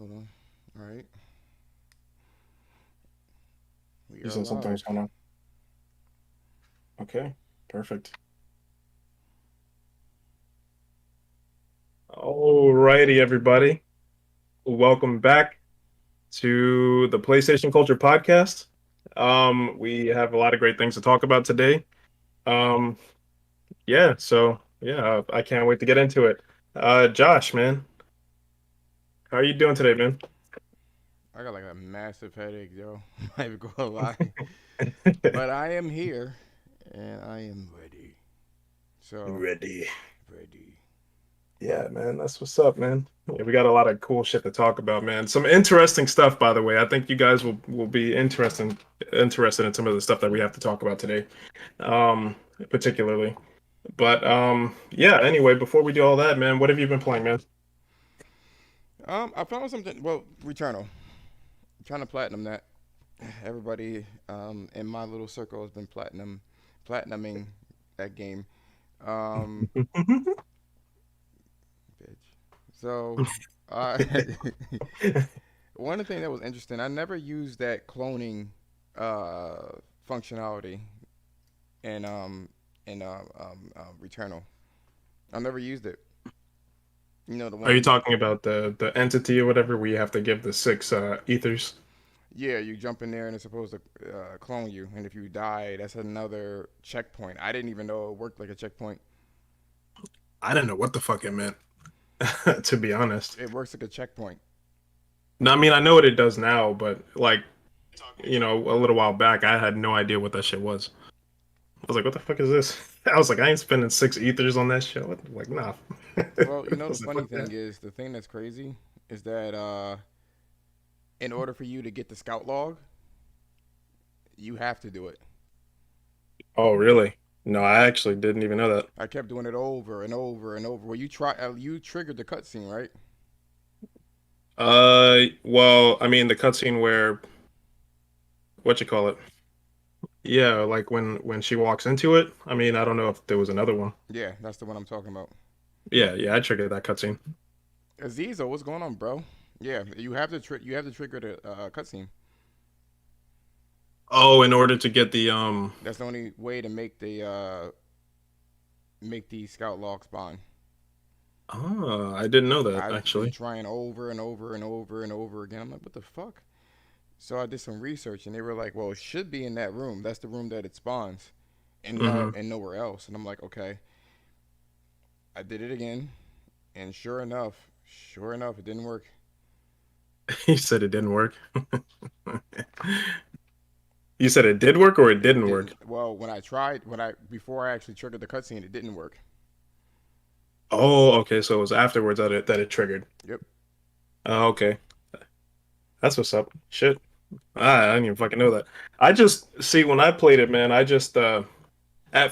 Hold on. All right. We You are said something's live. going on. Okay, perfect. Alrighty, everybody. Welcome back to the PlayStation Culture Podcast. We have a lot of great things to talk about today. Um, I can't wait to get into it. Josh, man, how are you doing today, man? I got like a massive headache, yo. I'm not even gonna lie. But I am here and I am ready. So, Ready. ready. Yeah, man, that's what's up, man. Yeah, we got a lot of cool shit to talk about, man. Some interesting stuff, by the way. I think you guys will be interested in some of the stuff that we have to talk about today, particularly. But yeah. Anyway, before we do all that, man, what have you been playing, man? I found something. Well, Returnal. I'm trying to platinum that. Everybody in my little circle has been platinuming that game. Um, bitch. So, uh, one thing that was interesting, I never used that cloning functionality in Returnal. I never used it. You know the Are one you where you, talking about the entity or whatever where you have to give the six ethers? yeah, you jump in there and it's supposed to clone you, and if you die, that's another checkpoint. I didn't even know it worked like a checkpoint. I didn't know what the fuck it meant, to be honest. It works like a checkpoint. No, I mean I know what it does now, but like a little while back, I had no idea what that shit was. I was like, what the fuck is this? I was like, I ain't spending six ethers on that shit. Like, nah. I Well, you know the was like, funny fuck thing that. is, the thing that's crazy is that in order for you to get the scout log, you have to do it. Oh, really? No, I actually didn't even know that. I kept doing it over and over and over. Well, you triggered the cutscene, right? Well, I mean, the cutscene where what you call it? Yeah, like when she walks into it. I mean, I don't know if there was another one. Yeah, that's the one I'm talking about. Yeah, yeah, I triggered that cutscene. Azizo, what's going on, bro? Yeah, you have to trigger the cutscene. Oh, in order to get the That's the only way to make the scout log spawn. I didn't know that I've been actually. trying over and over and over and over again. I'm like, what the fuck? So I did some research, and they were like, well, it should be in that room. That's the room that it spawns, Hmm. and nowhere else. And I'm like, okay. I did it again, and sure enough, it didn't work. You said it didn't work. You said it did work or it It didn't work? didn't. Well, when I tried, when I before I actually triggered the cutscene, it didn't work. Oh, okay. So it was afterwards that it triggered. Yep. Oh, okay. That's what's up. Shit. I didn't even fucking know that. I just see when I played it, man, I just at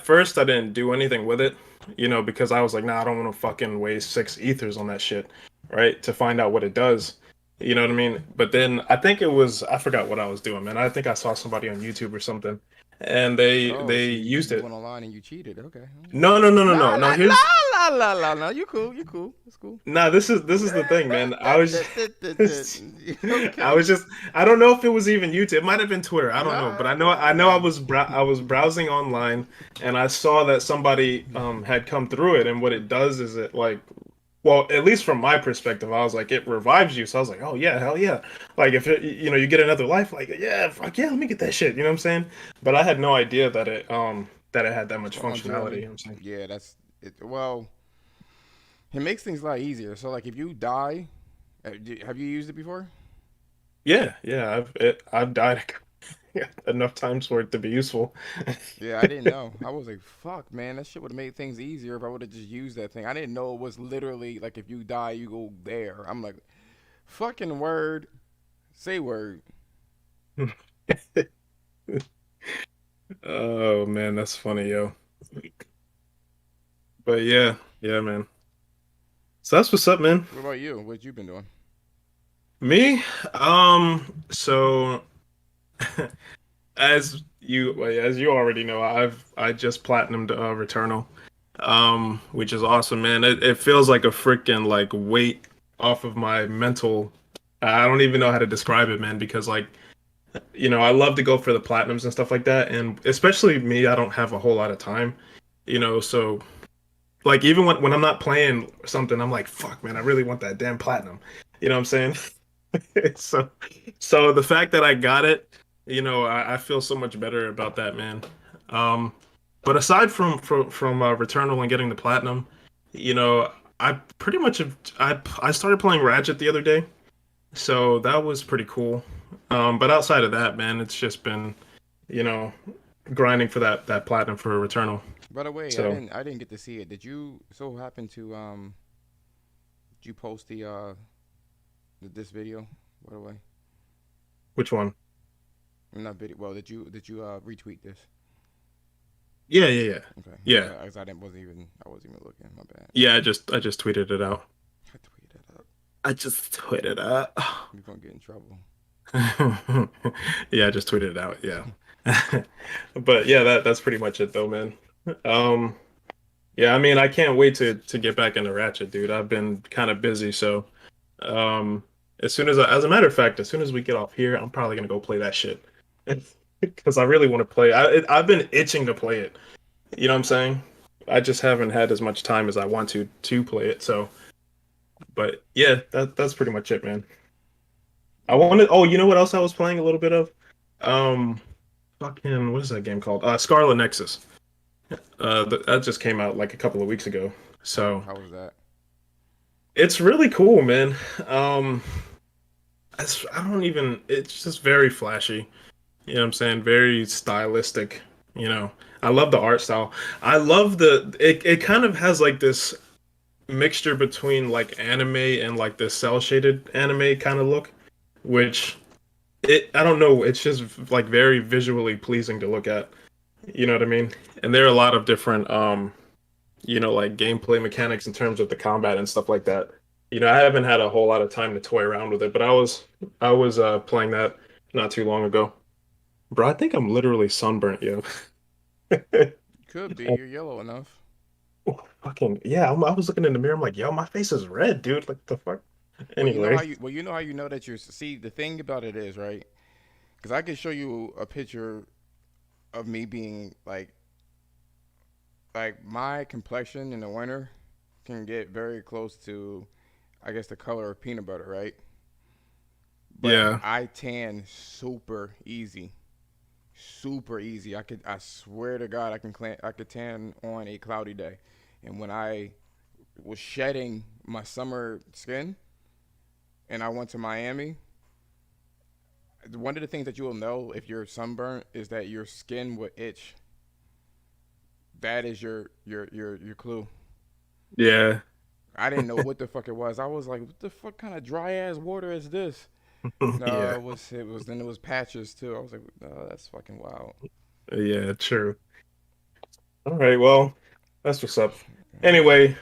first I didn't do anything with it, because I was like, nah, I don't want to fucking waste six ethers on that shit, right? To find out what it does. You know what I mean? But then I forgot what I was doing, man. I think I saw somebody on YouTube or something, and they Oh, they so used you it. went online and you cheated? Okay. No, no, no, no, La no, no. la Here's la la la la. No, you cool. You cool. It's cool. Nah, this is the thing, man. I Okay. was just I don't know if it was even YouTube. It might have been Twitter. I don't know, but I know Nah. I was browsing online and I saw that somebody had come through it, and what it does is it like, well, at least from my perspective, I was like it revives you. So I was like, oh yeah, hell yeah. Like if it, you get another life, like yeah, fuck yeah, let me get that shit. You know what I'm saying? But I had no idea that it had that much functionality. You Longevity. know what I'm saying? Yeah, that's it. Well, it makes things a lot easier. So, like, if you die, have you used it before? Yeah, yeah. I've died enough times for it to be useful. Yeah, I didn't know. I was like, fuck, man, that shit would have made things easier if I would have just used that thing. I didn't know it was literally like if you die, you go there. I'm like, fucking word, say word. Oh man, that's funny, yo. But yeah, yeah, man. So that's what's up, man. What about you? What you been doing? Me, so as you already know, I just platinumed Returnal, which is awesome, man. It feels like a freaking like weight off of my mental, I don't even know how to describe it, man, because like, I love to go for the platinums and stuff like that, and especially me, I don't have a whole lot of time, so like even when I'm not playing something, I'm like, fuck, man, I really want that damn platinum. You know what I'm saying? So, so the fact that I got it, I feel so much better about that, man. Um, but aside from Returnal and getting the platinum, I pretty much I started playing Ratchet the other day, so that was pretty cool. But outside of that, man, it's just been, you know, grinding for that platinum for Returnal. By the way, So I didn't get to see it. Did you so happen to did you post this video? By the way, which one? not video. Well, did you retweet this? Yeah, yeah, yeah, Okay, yeah, I didn't I wasn't even looking. My bad. yeah. I just tweeted it out. I tweeted it up. I just tweeted it out. You're gonna get in trouble. Yeah, I just tweeted it out. Yeah. But yeah, that's pretty much it though, man. Um, yeah, I mean, I can't wait to get back into Ratchet, dude. I've been kind of busy, so um, as a matter of fact, as soon as we get off here, I'm probably gonna go play that shit because I really want to play. I've been itching to play it. You know what I'm saying? I just haven't had as much time as I want to play it. So, but yeah, that's pretty much it, man. I Okay. wanted. Oh, you know what else I was playing a little bit of? Um, fucking what is that game called? Scarlet Nexus. That just came out like a couple of weeks ago. So How was that? it's really cool, man. Um, I don't even. It's just very flashy. You know what I'm saying? Very stylistic. You know, I love the art style. I love it kind of has like this mixture between like anime and like this cell shaded anime kind of look, which I don't know, it's just like very visually pleasing to look at. You know what I mean? And there are a lot of different like gameplay mechanics in terms of the combat and stuff like that. I haven't had a whole lot of time to toy around with it, but I was playing that not too long ago. Bro, I think I'm literally sunburnt, yo. Could be. You're yellow enough. Fucking yeah, I was looking in the mirror. I'm like, yo, my face is red, dude. Like the fuck. Anyway, You know how you know that you're. See, the thing about it is right, because I can show you a picture of me being like my complexion in the winter can get very close to, I guess, the color of peanut butter, right? But yeah, I tan super easy, super easy. I swear to God, I could tan on a cloudy day, and when I was shedding my summer skin and I went to Miami, one of the things that you will know if you're sunburnt is that your skin will itch. That is your clue. yeah, I didn't know what the fuck it was. I was like, what the fuck kind of dry ass water is this? No, yeah, it was patches too. I was like, no, that's fucking wild. yeah. True. All right, well, that's what's up. Anyway,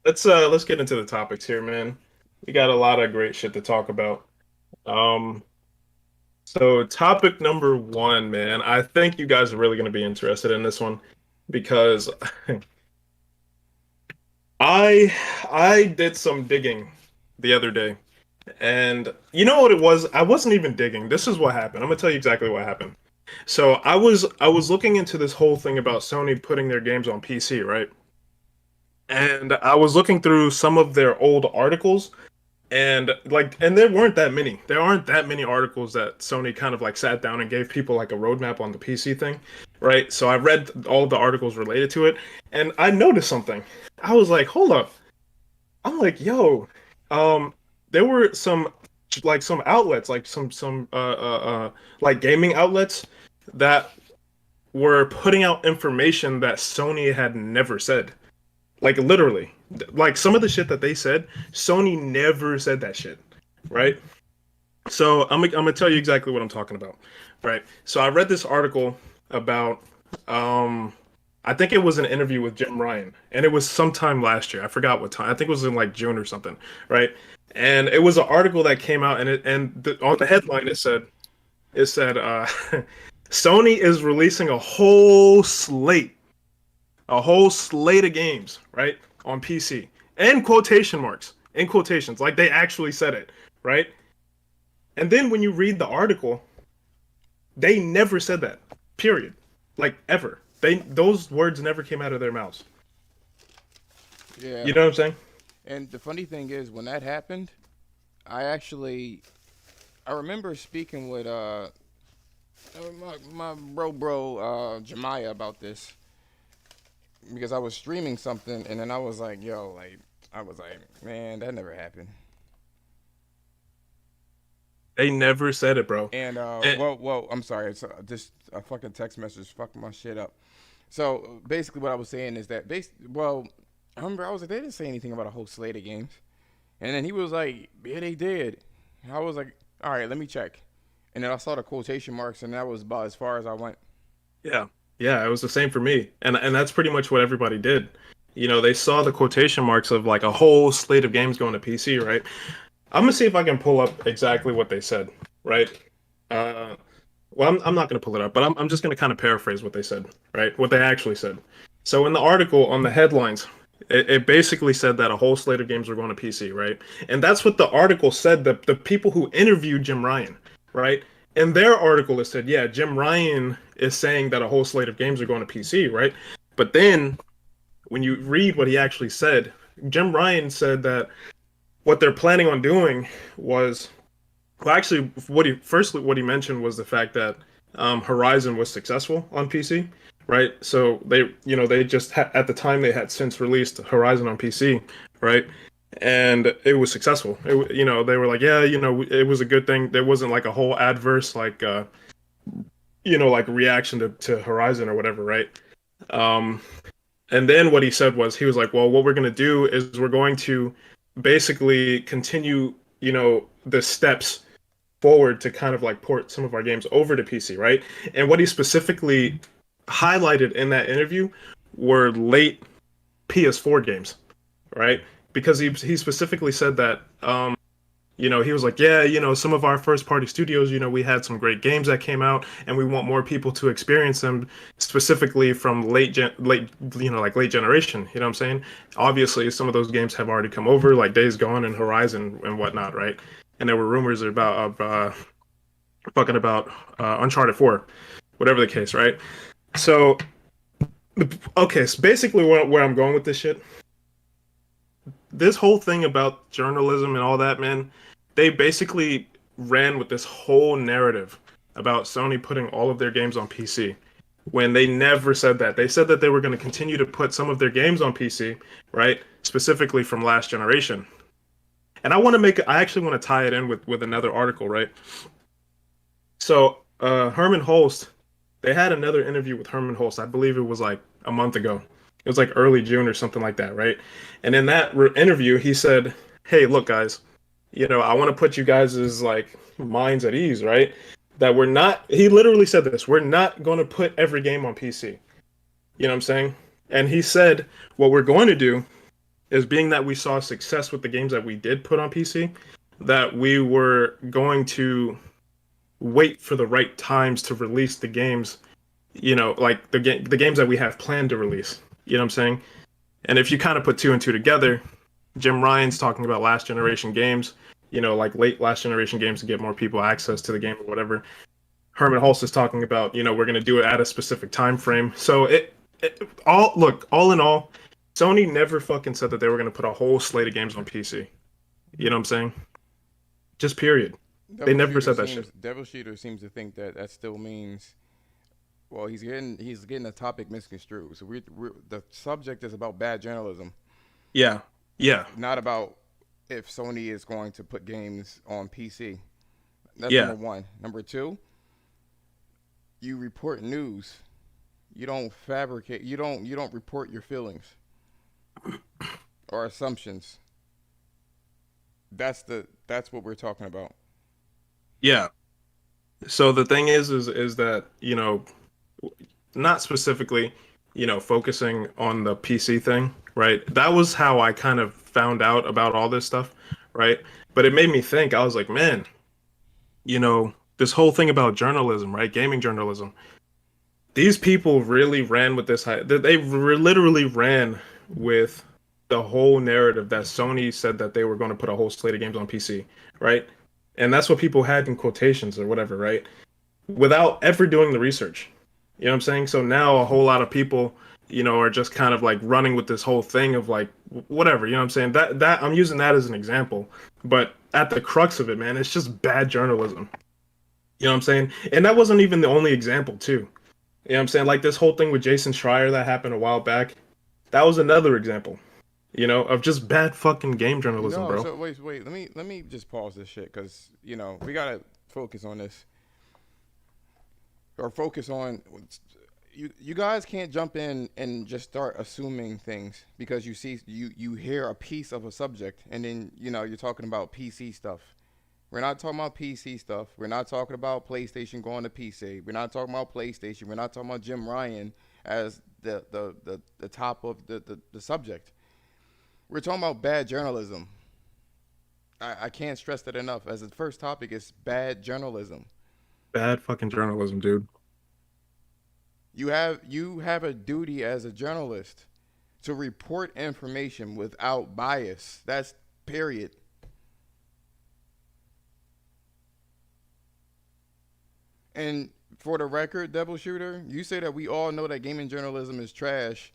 let's get into the topics here, man. We got a lot of great shit to talk about. Um, so topic number one, man. I think you guys are really going to be interested in this one because I I did some digging the other day, and you know what it was? I wasn't even digging. This is what happened. I'm gonna tell you exactly what happened. So I was looking into this whole thing about Sony putting their games on PC, right? And I was looking through some of their old articles, and there weren't that many. There aren't that many articles that Sony kind of like sat down and gave people like a roadmap on the PC thing, right? So I read all the articles related to it, and I noticed something. I was like, hold up. I'm like, yo, um, there were some outlets, like like gaming outlets that were putting out information that Sony had never said. Like literally, like some of the shit that they said, Sony never said that shit, right? So I'm gonna tell you exactly what I'm talking about, right? So I read this article about um I think it was an interview with Jim Ryan, and it was sometime last year. I forgot what time. I think it was in like June or something, right? And it was an article that came out, and on the headline it said Sony is releasing a whole slate of games, right, on PC, and quotation marks, in quotations, like they actually said it, right? And then when you read the article, they never said that. Period. Like ever. Those words never came out of their mouths. Yeah. You know what I'm saying? And the funny thing is, when that happened, I actually I remember speaking with my bro Jemiah about this because I was streaming something and then I was like, yo, like I was like, man, that never happened. They never said it, bro. And And, well, I'm sorry, it's just a fucking text message fucking my shit up. So basically, what I was saying is that well, I remember I was like, they didn't say anything about a whole slate of games, and then he was like, yeah, they did. And I was like, all right, let me check, and then I saw the quotation marks, and that was about as far as I went. yeah, yeah, it was the same for me, and that's pretty much what everybody did. You know, they saw the quotation marks of like a whole slate of games going to PC, right? I'm gonna see if I can pull up exactly what they said, right? Uh, well, I'm not gonna pull it up, but I'm just gonna kind of paraphrase what they said, right? What they actually said. So in the article on the headlines, it basically said that a whole slate of games were going to PC, right? And that's what the article said. The people who interviewed Jim Ryan, right? In their article, it said, yeah, Jim Ryan is saying that a whole slate of games are going to PC, right? But then when you read what he actually said, Jim Ryan said that what they're planning on doing was well, actually, what he mentioned was the fact that Horizon was successful on PC, right? So they just at the time they had since released Horizon on PC, right? And it was successful. They were like, yeah, it was a good thing. There wasn't like a whole adverse like reaction to Horizon or whatever, right? Um, and then what he said was he was like, well, what we're going to do is we're going to basically continue, the steps forward to kind of like port some of our games over to PC, right? And what he specifically highlighted in that interview were late PS4 games, right? Because he specifically said that he was like, yeah, some of our first party studios, we had some great games that came out, and we want more people to experience them, specifically from late generation. You know what I'm saying? Obviously, some of those games have already come over, like Days Gone and Horizon and whatnot, right? And there were rumors about Uncharted 4, whatever the case, right? So, okay, so basically where I'm going with this shit, this whole thing about journalism and all that, man, they basically ran with this whole narrative about Sony putting all of their games on PC when they never said that. They said that they were going to continue to put some of their games on PC, right? Specifically from last generation. And I actually want to tie it in with another article, right? So, Herman Holst, they had another interview with Herman Holst. I believe it was like a month ago. It was like early June or something like that, right? And in that interview, he said, "Hey, look, guys, I want to put you guys' like minds at ease, right? That we're not." He literally said this: "We're not going to put every game on PC." You know what I'm saying? And he said, "What we're going to do is, being that we saw success with the games that we did put on PC, that we were going to wait for the right times to release the games, like the games that we have planned to release." You know what I'm saying? And if you kind of put two and two together, Jim Ryan's talking about last generation games, like late last generation games to get more people access to the game or whatever. Herman Hulse is talking about, we're going to do it at a specific time frame. So all in all, Sony never fucking said that they were going to put a whole slate of games on PC. You know what I'm saying? Just period. They never said that shit. Devil Shooter seems to think that that still means. Well, he's getting the topic misconstrued. So the subject is about bad journalism, Yeah. Yeah. not about if Sony is going to put games on PC. That's Yeah. number one. Number two, you report news. You don't fabricate. You don't report your feelings or assumptions. That's what we're talking about. Yeah. So the thing is that, not specifically, focusing on the PC thing, right? That was how I kind of found out about all this stuff, right? But it made me think. I was like, man, this whole thing about journalism, right? Gaming journalism. These people really ran with this. Literally ran with. the whole narrative that Sony said that they were going to put a whole slate of games on PC, right? And that's what people had in quotations or whatever, right? Without ever doing the research. You know what I'm saying? So now a whole lot of people, are just kind of like running with this whole thing of like whatever, you know what I'm saying? That I'm using that as an example, but at the crux of it, man, it's just bad journalism. You know what I'm saying? And that wasn't even the only example, too. You know what I'm saying? Like this whole thing with Jason Schreier that happened a while back. That was another example, of just bad fucking game journalism, No, bro. so wait. Let me just pause this shit because we gotta focus on this or focus on. You guys can't jump in and just start assuming things because you hear a piece of a subject and then you're talking about PC stuff. We're not talking about PC stuff. We're not talking about PlayStation going to PC. We're not talking about PlayStation. We're not talking about Jim Ryan as the top of the subject. We're talking about bad journalism. I can't stress that enough. As the first topic is bad journalism. Bad fucking journalism, dude. You have a duty as a journalist to report information without bias. That's period. And for the record, Devil Shooter, you say that we all know that gaming journalism is trash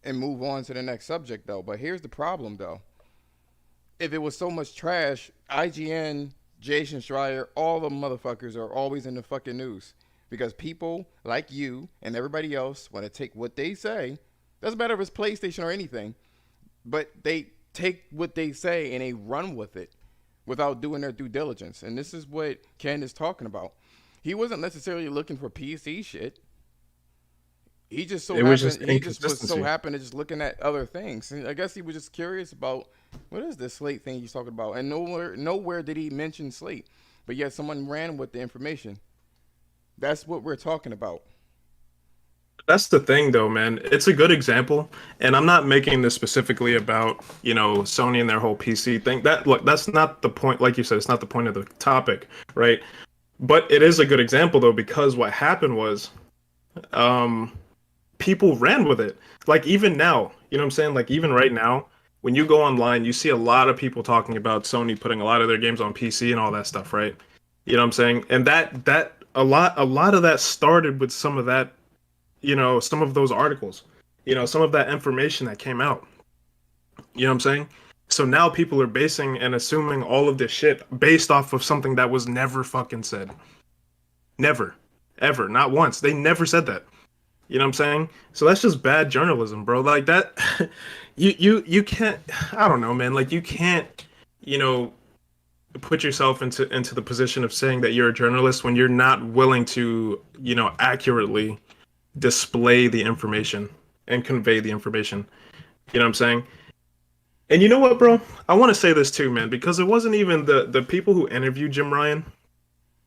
and move on to the next subject though. But here's the problem though. If it was so much trash, IGN, Jason Schreier, all the motherfuckers are always in the fucking news because people like you and everybody else want to take what they say. Doesn't matter if it's PlayStation or anything, but they take what they say and they run with it without doing their due diligence. And this is what Ken is talking about. He wasn't necessarily looking for PC shit. He just so It was just happened. He just was so inconsistency. happened to just looking at other things. And I guess he was just curious about what is this Slate thing he's talking about. And nowhere did he mention Slate. But yet someone ran with the information. That's what we're talking about. That's the thing, though, man. It's a good example, and I'm not making this specifically about, Sony and their whole PC thing. Look, that's not the point. Like you said, it's not the point of the topic, right? But it is a good example, though, because what happened was, um, people ran with it. Like even now, you know what I'm saying? Like even right now, when you go online, you see a lot of people talking about Sony putting a lot of their games on PC and all that stuff, right? You know what I'm saying? And that a lot of that started with some of that, some of those articles, some of that information that came out. You know what I'm saying? So now people are basing and assuming all of this shit based off of something that was never fucking said. Never. Ever. Not once. They never said that. You know what I'm saying? So that's just bad journalism, bro. Like that you can't, I don't know, man. Like you can't, you know, put yourself into the position of saying that you're a journalist when you're not willing to, accurately display the information and convey the information. You know what I'm saying? And you know what, bro? I want to say this too, man, because it wasn't even the people who interviewed Jim Ryan.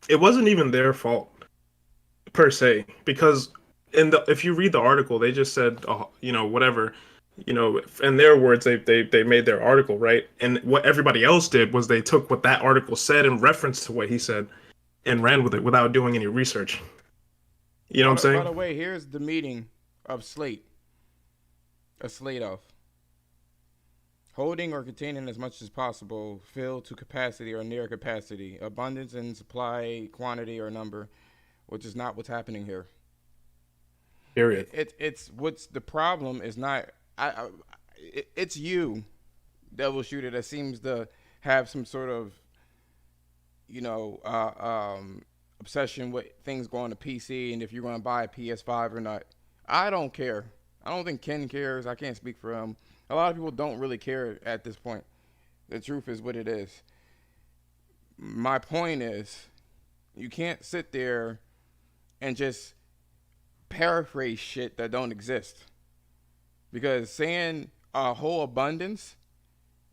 It wasn't even their fault per se, because if you read the article, they just said, whatever, in their words, they made their article, right? And what everybody else did was they took what that article said and referenced to what he said and ran with it without doing any research. You know what I'm By saying? the way, here's the meeting of Slate. A slate of holding or containing as much as possible, fill to capacity or near capacity, abundance in supply, quantity or number, which is not what's happening here. Period. It's what's the problem is not it's you, Devil Shooter, that seems to have some sort of obsession with things going to PC and if you're going to buy a PS5 or not. I don't care. I don't think Ken cares. I can't speak for him. A lot of people don't really care at this point. The truth is what it is. My point is, you can't sit there and just paraphrase shit that don't exist. Because saying a whole abundance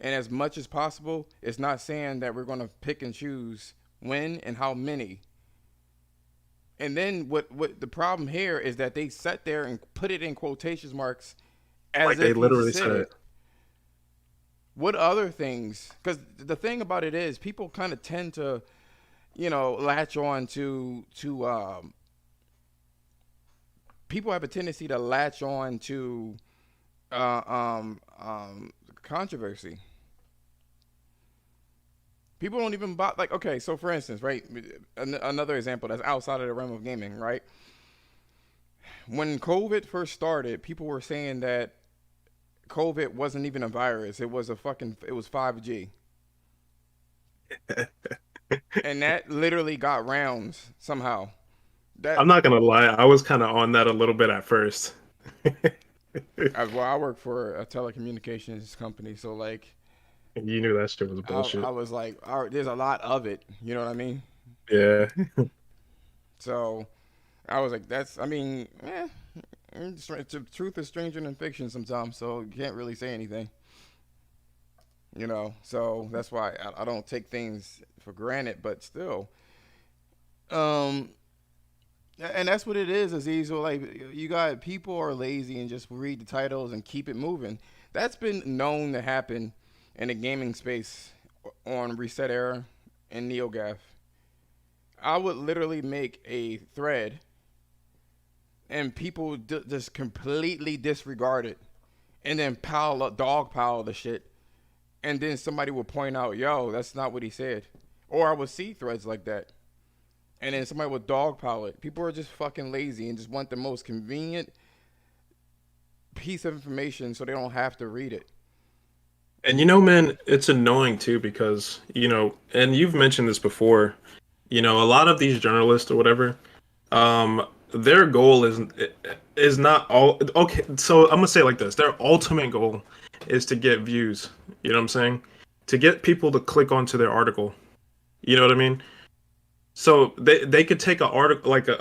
and as much as possible is not saying that we're going to pick and choose when and how many. And then what the problem here is that they sat there and put it in quotation marks Like as they if he literally said said it. it. What other things? Because the thing about it is, people kind of tend to, latch on to. People have a tendency to latch on to controversy. People don't even buy, like, okay, so for instance, right, another example that's outside of the realm of gaming, right? When COVID first started, people were saying that COVID wasn't even a virus. It was 5G. And that literally got rounds somehow. That I'm not gonna lie, I was kind of on that a little bit at first. well, I work for a telecommunications company, so like You knew that shit was I bullshit. was like, all right, there's a lot of it. You know what I mean? Yeah. So I was like, that's, I mean, truth is stranger than fiction sometimes, so you can't really say anything. You know, so that's why I don't take things for granted, but still, um, and that's what it is, Aziz. So, like, you got people are lazy and just read the titles and keep it moving. That's been known to happen in the gaming space on Reset Era and NeoGaf. I would literally make a thread and people just completely disregard it and then pile up, dog pile the shit. And then somebody would point out, yo, that's not what he said. Or I would see threads like that. And then somebody would dogpile it. People are just fucking lazy and just want the most convenient piece of information so they don't have to read it. And you know, man, it's annoying too because, and you've mentioned this before, a lot of these journalists or whatever, their goal is not all okay. So I'm gonna say it like this: their ultimate goal is to get views. You know what I'm saying? To get people to click onto their article. You know what I mean? So they could take an article like like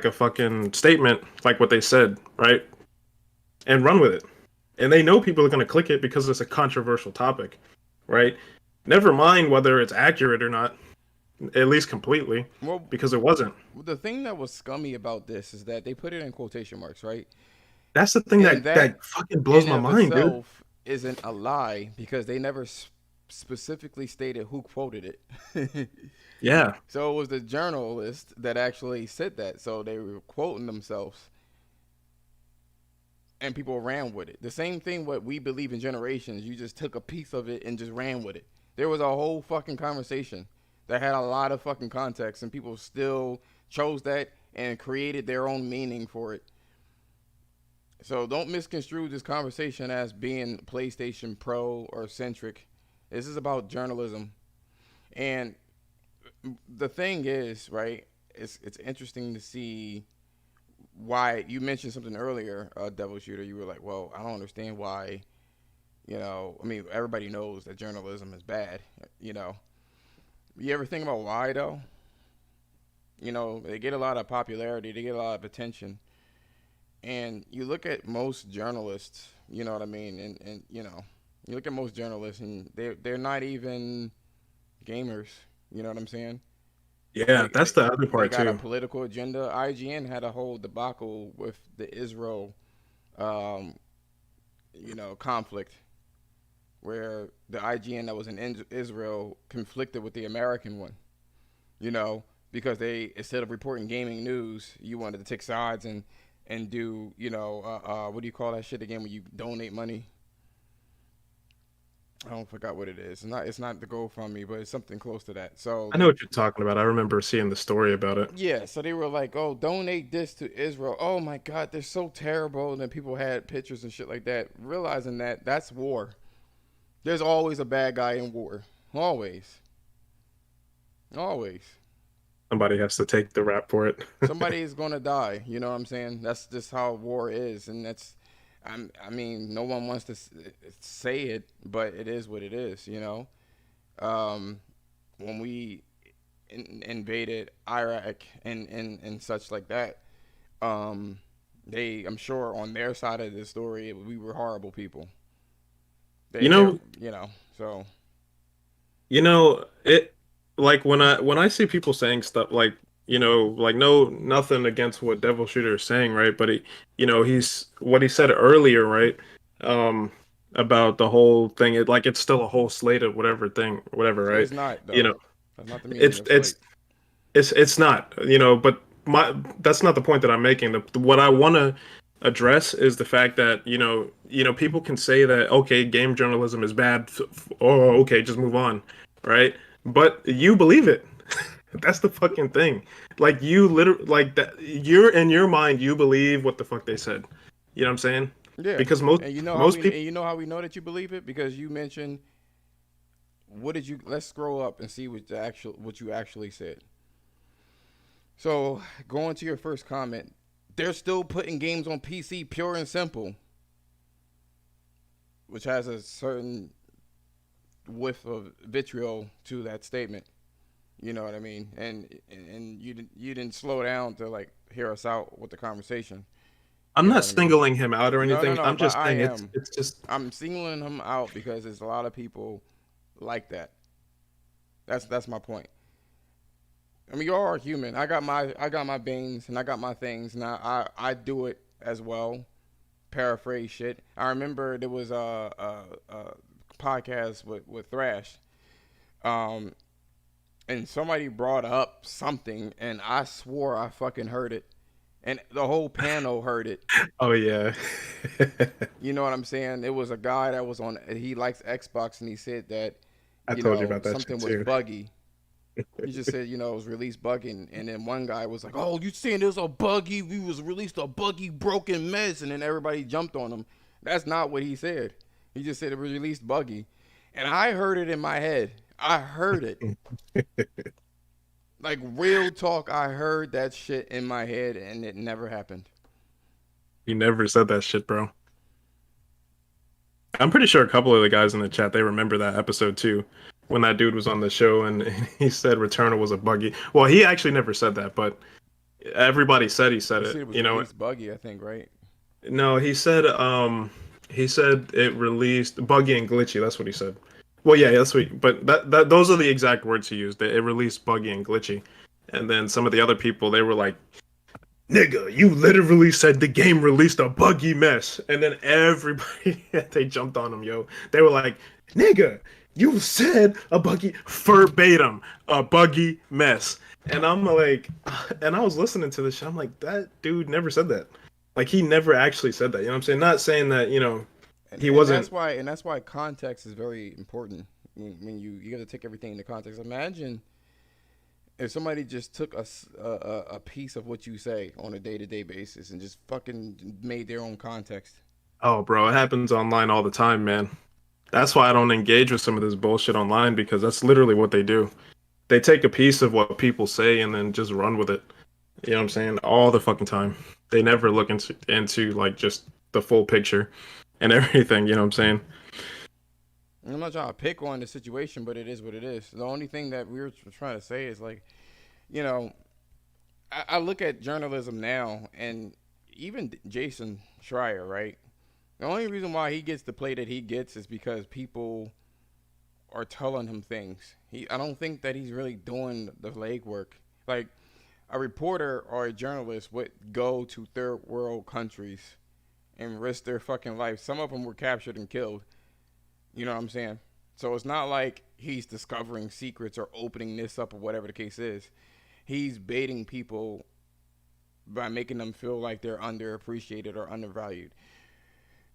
a fucking statement like what they said, right, and run with it. And they know people are gonna click it because it's a controversial topic, right? Never mind whether it's accurate or not, at least completely, Well, because it wasn't. the thing that was scummy about this is that they put it in quotation marks, right? That's the thing And that that fucking blows in my of mind, dude. itself isn't a lie because they never specifically stated who quoted it. Yeah. So it was the journalist that actually said that. So they were quoting themselves and people ran with it. The same thing what we believe in generations. You just took a piece of it and just ran with it. There was a whole fucking conversation that had a lot of fucking context and people still chose that and created their own meaning for it. So don't misconstrue this conversation as being PlayStation Pro or centric. This is about journalism. And the thing is, right? It's interesting to see why you mentioned something earlier, Devil Shooter. You were like, well, I don't understand why. I mean, everybody knows that journalism is bad. You know, you ever think about why though? They get a lot of popularity, they get a lot of attention, and you look at most journalists. You know what I mean? And you look at most journalists, and they're not even gamers. You know what I'm saying? Yeah, that's the other They part got a too. political agenda. IGN had a whole debacle with the Israel, um, conflict where the IGN that was in Israel conflicted with the American one. Because they instead of reporting gaming news, you wanted to take sides and do what do you call that shit again when you donate money? I don't forgot what it is. It's not the GoFundMe, but it's something close to that. So I know what you're talking about. I remember seeing the story about it. yeah, so they were like, "Oh, donate this to Israel." Oh my God, they're so terrible. And then people had pictures and shit like that, realizing that that's war. There's always a bad guy in war. Always, always. Somebody has to take the rap for it. Somebody is gonna die. You know what I'm saying? That's just how war is, and I mean, no one wants to say it, but it is what it is. Um, when we invaded Iraq and such like that, um, I'm sure on their side of the story, we were horrible people. You They're, know, so it like when I see people saying stuff like, like no nothing against what Devil Shooter is saying, right? But he's what he said earlier, right? Um about the whole thing, it's still a whole slate of whatever thing, whatever, right? it's not You though. know, That's not the meaning it's of it's slate. it's not, but that's not the point that I'm making. What I want to address is the fact that people can say that okay, game journalism is bad, or okay, just move on, right? But you believe it. That's the fucking thing. Like you literally like that. You're in your mind, you believe what the fuck they said. You know what I'm saying? Yeah, Because most and you know how most people. we know that you believe it because you mentioned what did you? Let's scroll up and see what you actually said. So going to your first comment, they're still putting games on PC, pure and simple, which has a certain whiff of vitriol to that statement. You know what I mean? And you didn't slow down to like hear us out with the conversation. I'm You know not what I mean? singling him out or No, no, anything. no. I'm But just I saying it's am. it's just I'm singling him out because there's a lot of people like that. That's my point. I mean, you are human. I got my veins and I got my things, and I do it as well. Paraphrase shit. I remember there was a podcast with Thrash, um, and somebody brought up something, and I swore I fucking heard it, and the whole panel heard it. oh yeah. You know what I'm saying? It was a guy that was on. He likes Xbox, and he said that I told you about that shit something was too. buggy. He just said, it was released buggy, and then one guy was like, "Oh, you saying there's a buggy? We was released a buggy broken mess," and then everybody jumped on him. That's not what he said. He just said it was released buggy, and I heard it in my head. I heard it like real talk. I heard that shit in my head, and it never happened. You never said that shit, bro. I'm pretty sure a couple of the guys in the chat they remember that episode too, when that dude was on the show and he said Returnal was a buggy. Well, he actually never said that, but everybody said he said He it. said it was You know, released buggy. I think right. no, he said it released buggy and glitchy. That's what he said. Well, yeah, that's what. But that those are the exact words he used. That it released buggy and glitchy, and then some of the other people they were like, "Nigga, you literally said the game released a buggy mess," and then everybody they jumped on him, yo. They were like, "Nigga, you said a buggy verbatim, a buggy mess," and I'm like, and I was listening to this shit. I'm like, that dude never said that. Like he never actually said that. You know what I'm saying? Not saying that and he and wasn't. that's why context is very important when you got to take everything into context. Imagine if somebody just took a piece of what you say on a day to day basis and just fucking made their own context. Oh, bro, it happens online all the time, man. That's why I don't engage with some of this bullshit online because that's literally what they do. They take a piece of what people say and then just run with it. You know what I'm saying? All the fucking time. They never look into like just the full picture and everything. You know what I'm saying? And I'm not trying to pick on the situation, but it is what it is. The only thing that we were trying to say is like, you know, I look at journalism now, and even Jason Schreier, right? The only reason why he gets the play that he gets is because people are telling him things. I don't think that he's really doing the legwork. Like a reporter or a journalist would go to third world countries and risk their fucking life. Some of them were captured and killed. You know what I'm saying? So it's not like he's discovering secrets or opening this up or whatever the case is. He's baiting people by making them feel like they're underappreciated or undervalued.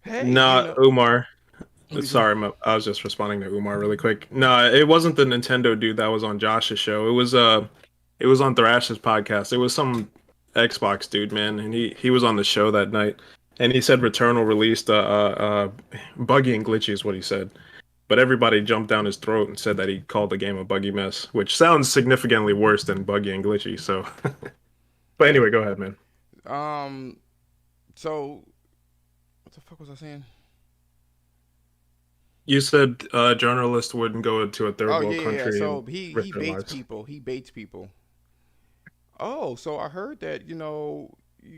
Hey, Nah, Umar. what you say? Sorry, I was just responding to Umar really quick. No, it wasn't the Nintendo dude that was on Josh's show. It was on Thrash's podcast. It was some Xbox dude, man, and he was on the show that night, and he said Returnal released buggy and glitchy is what he said. But everybody jumped down his throat and said that he called the game a buggy mess, which sounds significantly worse than buggy and glitchy. So, but Yeah. anyway, go ahead, man. Um. So what the fuck was I saying? You said journalists wouldn't go into a third Oh world yeah, yeah, yeah. country and So he risk their baits lives. people. He baits people. Oh, so I heard that you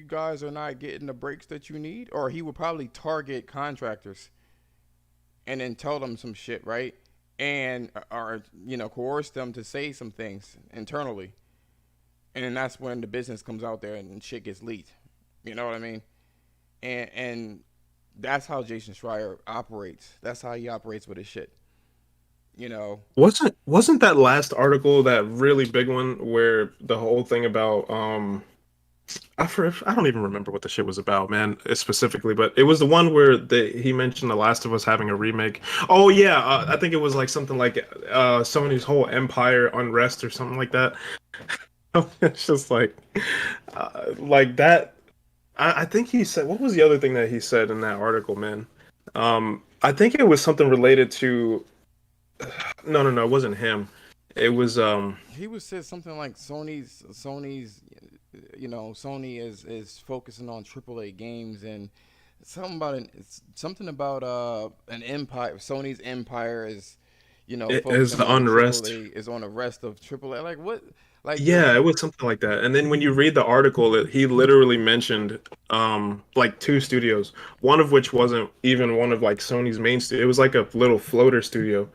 guys are not getting the breaks that you need, or he would probably target contractors and then tell them some shit, right? And or coerce them to say some things internally, and then that's when the business comes out there and shit gets leaked. You know what I mean? And that's how Jason Schreier operates. That's how he operates with his shit. You know, Wasn't that last article that really big one where the whole thing about I don't even remember what the shit was about, man, specifically, but it was the one where he mentioned The Last of Us having a remake. Oh yeah, I think it was like something like Sony's whole Empire Unrest or something like that. It's just like that. I think he said, what was the other thing that he said in that article, man? I think it was something related to. No, it wasn't him. It was He was said something like Sony's, Sony is focusing on AAA games and something about an empire. Sony's empire is, it is focusing the on unrest. AAA is on the rest of AAA. Like what? Like Yeah, it was something like that. And then when you read the article, he literally mentioned like two studios, one of which wasn't even one of like Sony's main studio. It was like a little floater studio.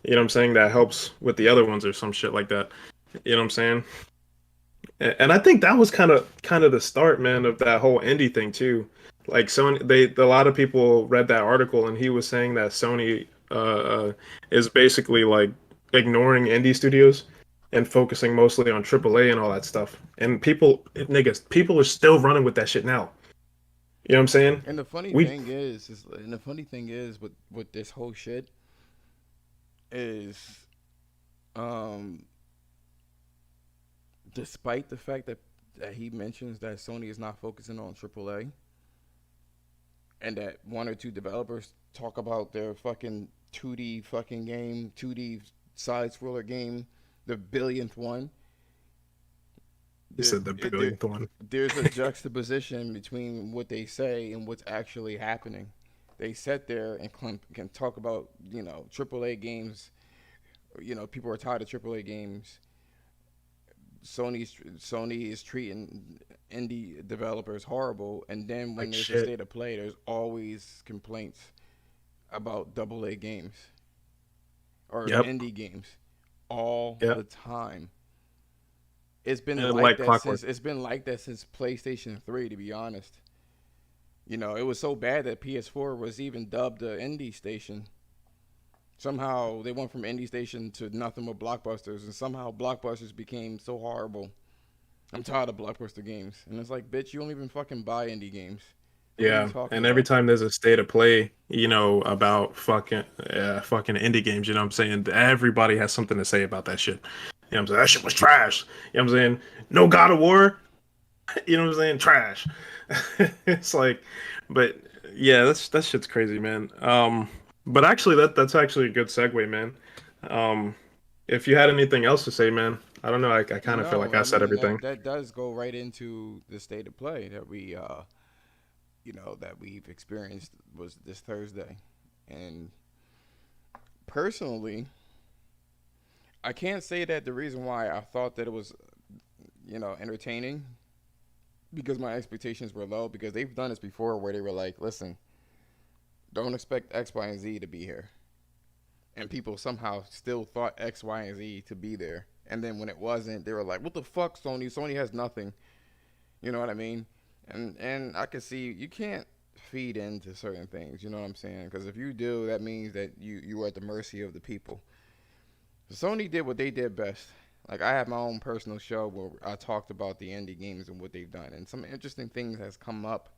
You know what I'm saying? That helps with the other ones or some shit like that. You know what I'm saying? And I think that was kind of the start, man, of that whole indie thing too. Like Sony, a lot of people read that article, and he was saying that Sony is basically like ignoring indie studios and focusing mostly on AAA and all that stuff. And people are still running with that shit now. You know what I'm saying? and the funny We thing and the funny thing is with this whole shit is um despite the fact that he mentions that Sony is not focusing on AAA and that one or two developers talk about their fucking 2D fucking game, 2D side scroller game, the billionth one. he There, said the it, there, billionth one. there's a juxtaposition between what they say and what's actually happening. They sit there and can talk about AAA games. People are tired of AAA games. Sony is treating indie developers horrible, and then when Like there's a shit. state of play, there's always complaints about double A games or Yep. indie games all Yep. the time. It's been And like like that clockwork. since PlayStation 3, to be honest. It was so bad that PS4 was even dubbed the indie station. Somehow they went from indie station to nothing but blockbusters, and somehow blockbusters became so horrible. I'm tired of blockbuster games, and it's like, bitch, you don't even fucking buy indie games. What are you Yeah, talking and every about? time there's a state of play, about fucking indie games, you know what I'm saying? Everybody has something to say about that shit. You know what I'm saying? That shit was trash. You know what I'm saying? No God of War, you know what I'm saying? Trash. It's like, but yeah, that shit's crazy, man. But actually that's actually a good segue, man. Um, if you had anything else to say, man, I don't know. I kind of feel No, like I I said mean everything. that does go right into the state of play that we've experienced was this Thursday, and personally, I can't say that the reason why I thought that it was entertaining because my expectations were low because they've done this before where they were like, listen, don't expect X, Y, and Z to be here, and people somehow still thought X, Y, and Z to be there, and then when it wasn't, they were like, what the fuck, Sony? Sony has nothing. You know what I mean? And I can see you can't feed into certain things. You know what I'm saying? Because if you do, that means that you are at the mercy of the people. Sony did what they did best. Like I have my own personal show where I talked about the indie games and what they've done, and some interesting things has come up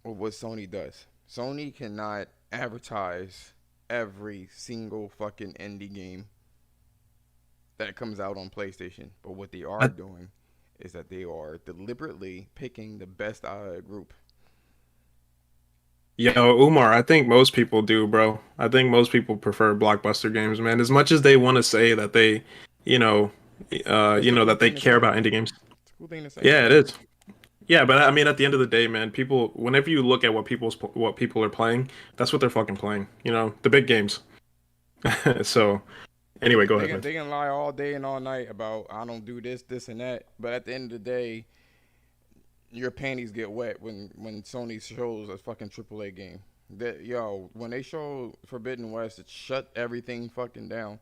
with what Sony does. Sony cannot advertise every single fucking indie game that comes out on PlayStation, but what they are I, doing is that they are deliberately picking the best out of the group. Yo, Umar, I think most people do, bro. I think most people prefer blockbuster games, man. As much as they want to say that you know, It's a cool that they thing to care say. about indie games. It's a cool thing to say. Yeah, it is. Yeah, but I mean, at the end of the day, man, people, whenever you look at what people are playing, that's what they're fucking playing. You know, the big games. So, anyway, go They ahead, can man. they can lie all day and all night about I don't do this, this and that, but at the end of the day, your panties get wet when Sony shows a fucking AAA game. That when they show Forbidden West, it shut everything fucking down.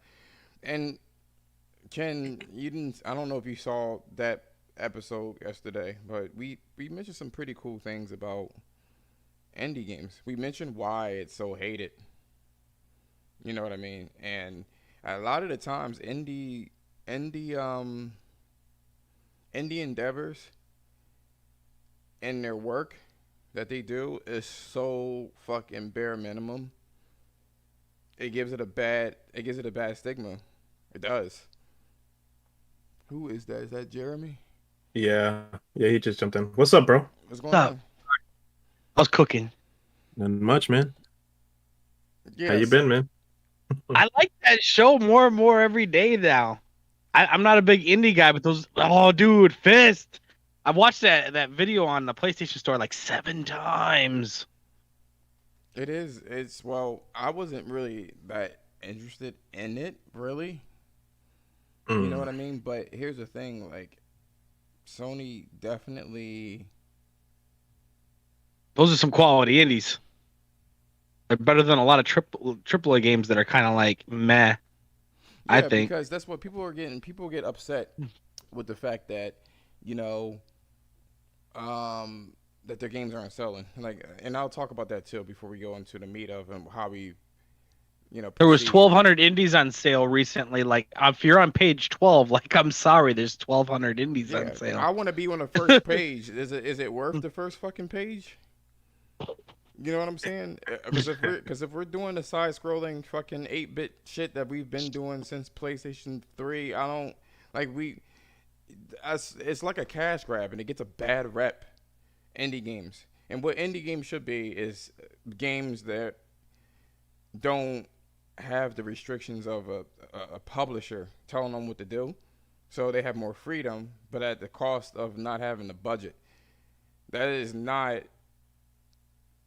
And Ken, you didn't. I don't know if you saw that episode yesterday, but we mentioned some pretty cool things about indie games. We mentioned why it's so hated. You know what I mean? And a lot of the times, indie indie endeavors in their work that they do is so fucking bare minimum. It gives it a bad stigma. It does. Who is that? Is that Jeremy? Yeah, yeah, he just jumped in. What's up, bro? What's What's going up? on? I was cooking. Nothing much, man. How you Yes. been, man? I like that show more and more every day now. I'm not a big indie guy, but those dude, Fist. I've watched that video on the PlayStation Store like 7 times. It is. It's well, I wasn't really that interested in it, really. You know Mm. what I mean? But here's the thing, like Sony definitely. Those are some quality indies. They're better than a lot of triple A games that are kind of like meh. I Yeah, think. because that's what people are getting. People get upset with the fact that, you know, that their games aren't selling. Like, and I'll talk about that too before we go into the meat of and how we, There was proceed. 1,200 indies on sale recently. Like if you're on page 12, like I'm sorry, there's 1,200 indies on Yeah, sale. I want to be on the first page. Is it worth the first fucking page? You know what I'm saying? Because if we're doing the side scrolling fucking 8-bit shit that we've been doing since PlayStation 3, I don't like we. It's like a cash grab and it gets a bad rep. Indie games, and what indie games should be is games that don't have the restrictions of a publisher telling them what to do, so they have more freedom, but at the cost of not having the budget. That is not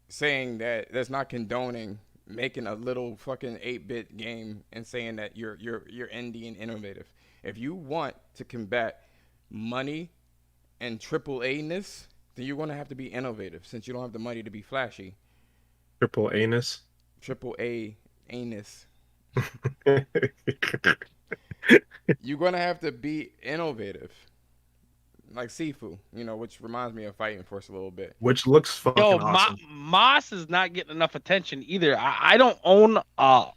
saying that that's not condoning making a little fucking 8-bit game and saying that you're indie and innovative. If you want to combat money and triple A ness, then you're gonna have to be innovative since you don't have the money to be flashy. Triple anus. Triple A anus. You're gonna have to be innovative, like Sifu, which reminds me of Fighting Force a little bit. Which looks Yo, fucking awesome. Moss is not getting enough attention either. I don't own a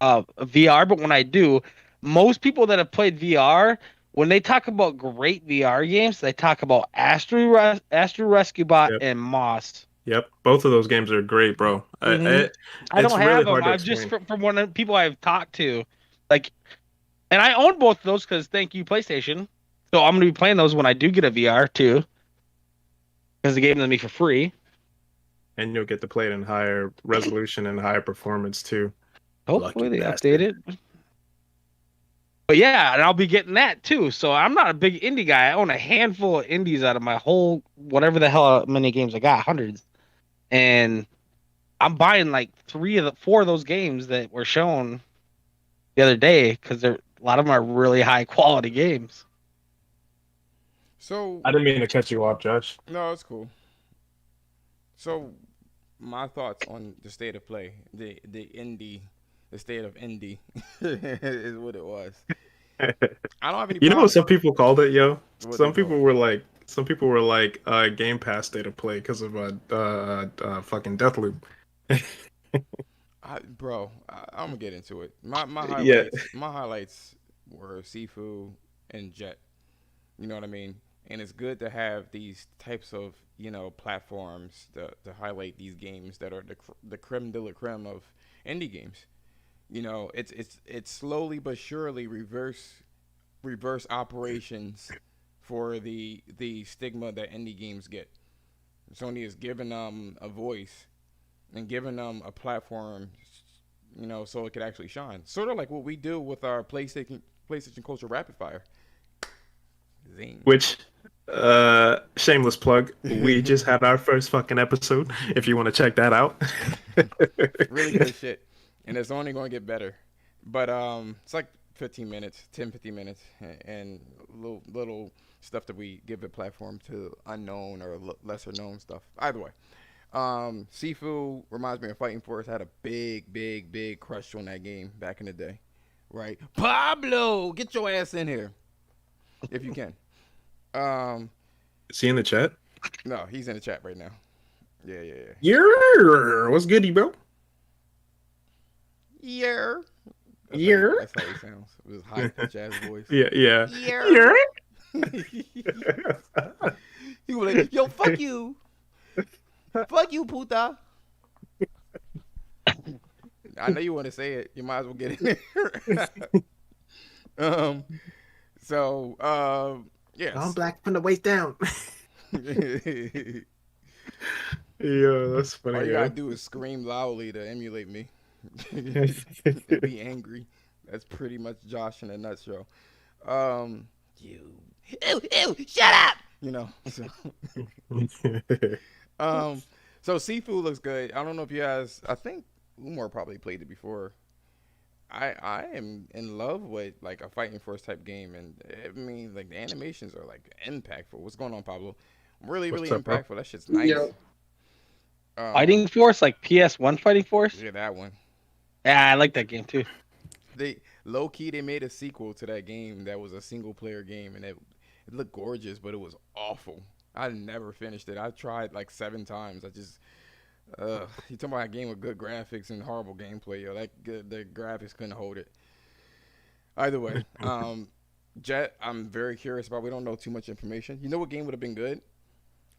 VR, but when I do, most people that have played VR, when they talk about great VR games, they talk about Astro Rescue Bot Yep. and Moss. Yep. Both of those games are great, bro. hmm I It's don't really have them. hard to I've just explain. from one of the people I've talked to, like, and I own both of those because thank you PlayStation. So I'm gonna be playing those when I do get a VR too, because they gave them to me for free. And you'll get to play it in higher resolution and higher performance too. Lucky Hopefully they update bastard. it. But yeah, and I'll be getting that too. So I'm not a big indie guy. I own a handful of indies out of my whole whatever the hell many games I got, hundreds. And I'm buying like four of those games that were shown the other day because a lot of them are really high quality games. So I didn't mean to cut you off, Josh. no, it's cool. So my thoughts on the state of play, the state of indie, is what it was. I don't have any You know what problem. some people called it, yo? What they call it? Some people were like Game Pass State of Play because of fucking Deathloop. I'm gonna get into it. My Yeah, highlights were Sifu and Jet. You know what I mean? And it's good to have these types of platforms to highlight these games that are the creme de la creme of indie games. It's slowly but surely reverse operations for the stigma that indie games get. Sony is giving them a voice and giving them a platform, so it could actually shine. Sort of like what we do with our PlayStation Culture Rapid Fire. Zing. which shameless plug. We just had our first fucking episode. If you want to check that out. Really good shit, and it's only going to get better. But it's like 15 minutes, 10, 15 minutes, and little stuff that we give a platform to unknown or lesser known stuff. Either way, Sifu reminds me of Fighting Force. Had a big crush on that game back in the day, right? Pablo, get your ass in here if you can. Um, See in the chat. no, he's in the chat right now. Yeah. Yeah, what's goody, bro? Yeah. Yeah, That's how he sounds with his high pitch ass voice. yeah, yeah. Yeah. Yeah. He was like, "Yo, fuck you, puta." I know you want to say it. You might as well get in there. um. So. I'm Yes. black from the waist down. All Yeah, that's funny, you gotta yeah. do is scream loudly to emulate me and be angry. That's pretty much Josh in a nutshell. You, ew, shut up. You know. So, um, so seafood looks good. I don't know if you guys. I think Umar probably played it before. I am in love with like a fighting force type game, and I mean like the animations are like impactful. What's going on, Pablo? Really What's up, bro? impactful. That shit's Yeah. nice. Fighting Force, like PS1 Fighting Force. Yeah, that one. Yeah, I like that game too. They low key they made a sequel to that game that was a single player game, and it looked gorgeous, but it was awful. I never finished it. I tried like 7 times. I just you talking about a game with good graphics and horrible gameplay, yo. The graphics couldn't hold it. Either way, Jet, I'm very curious about. We don't know too much information. You know what game would have been good?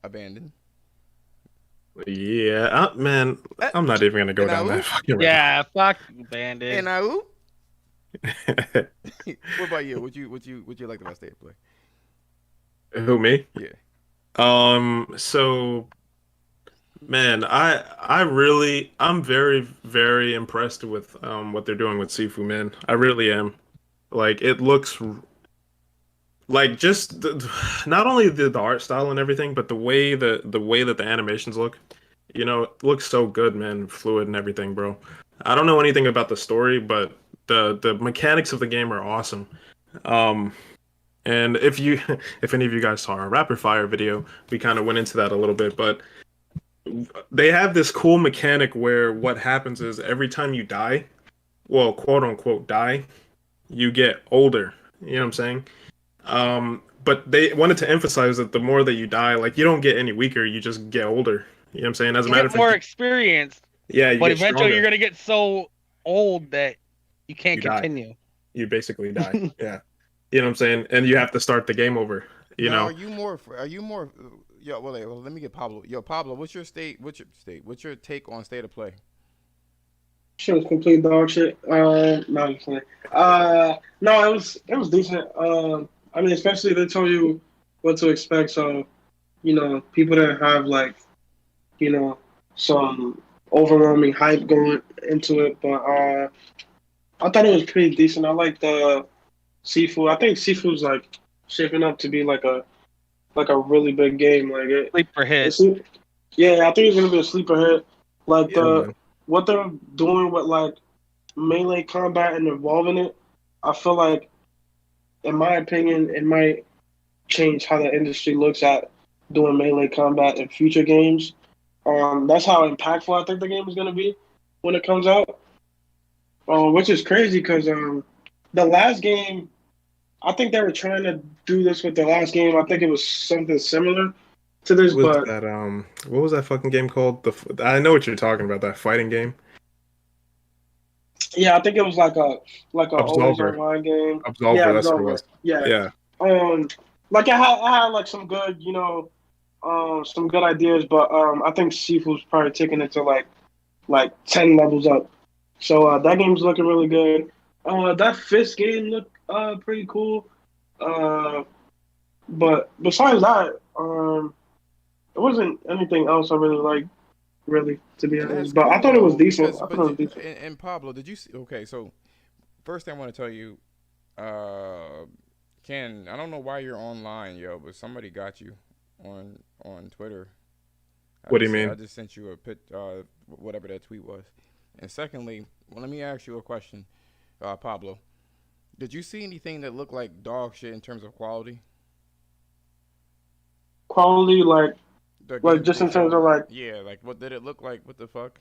Abandoned. Yeah, man, Eh, I'm not even gonna go and I down that oop, fucking Yeah, fuck you, and Bandit. I oop. road. What about you? Would you like the best day to play? Who, me? Yeah. So man, I'm very, very impressed with what they're doing with Sifu, man. I really am. Like it looks like just not only the art style and everything, but the way that the animations look. It looks so good, man. Fluid and everything, bro. I don't know anything about the story, but the mechanics of the game are awesome. Um, and if you if any of you guys saw our rapid fire video, we kind of went into that a little bit, but they have this cool mechanic where what happens is every time you die, well, quote unquote die, you get older. You know what I'm saying? But they wanted to emphasize that the more that you die, like you don't get any weaker, you just get older. You know what I'm saying? As a You matter get of more fact, experience, yeah, you but get eventually stronger. you're gonna get so old that you can't You die. continue. You basically die. Yeah. You know what I'm saying? And you have to start the game over. You Now, know? are you more? Are you more? Yo, well, let me get Pablo. Yo, Pablo, what's your state? What's your take on state of play? Shit was complete dog shit. No, I'm just kidding. No, it was decent. I mean, especially they told you what to expect, so people that have like some overwhelming hype going into it, but I thought it was pretty decent. I like the seafood. I think seafood's like shaping up to be like a really big game. Like Sleeper hit. it's yeah, I think it's gonna be a sleeper hit. Like Yeah, man. what they're doing with like melee combat and involving it, I feel like, in my opinion, it might change how the industry looks at doing melee combat in future games. That's how impactful I think the game is gonna be when it comes out. Which is crazy because the last game, I think they were trying to do this with the last game. I think it was something similar to this, Was but that what was that fucking game called? I know what you're talking about, that fighting game. yeah, I think it was like a always Absolver. online game. Absolver, Yeah, that's what it Absolver. was. Yeah. Yeah. Um, like I had like some good, some good ideas, but I think Sifu's probably taking it to like 10 levels up. So that game's looking really good. That Fist game looked pretty cool. Uh, but besides that, there wasn't anything else I really liked, really, to be And that's honest. But I cool thought it was though, decent. because I thought it was decent. and Pablo, did you see? Okay, so first thing I want to tell you, uh, Ken, I don't know why you're online, yo, but somebody got you on Twitter. What do you I mean? just sent you a whatever that tweet was. And secondly, well, let me ask you a question, Pablo. Did you see anything that looked like dog shit in terms of quality? Quality, The like games that just they in terms of showed? like Yeah, like what did it look like? What the fuck?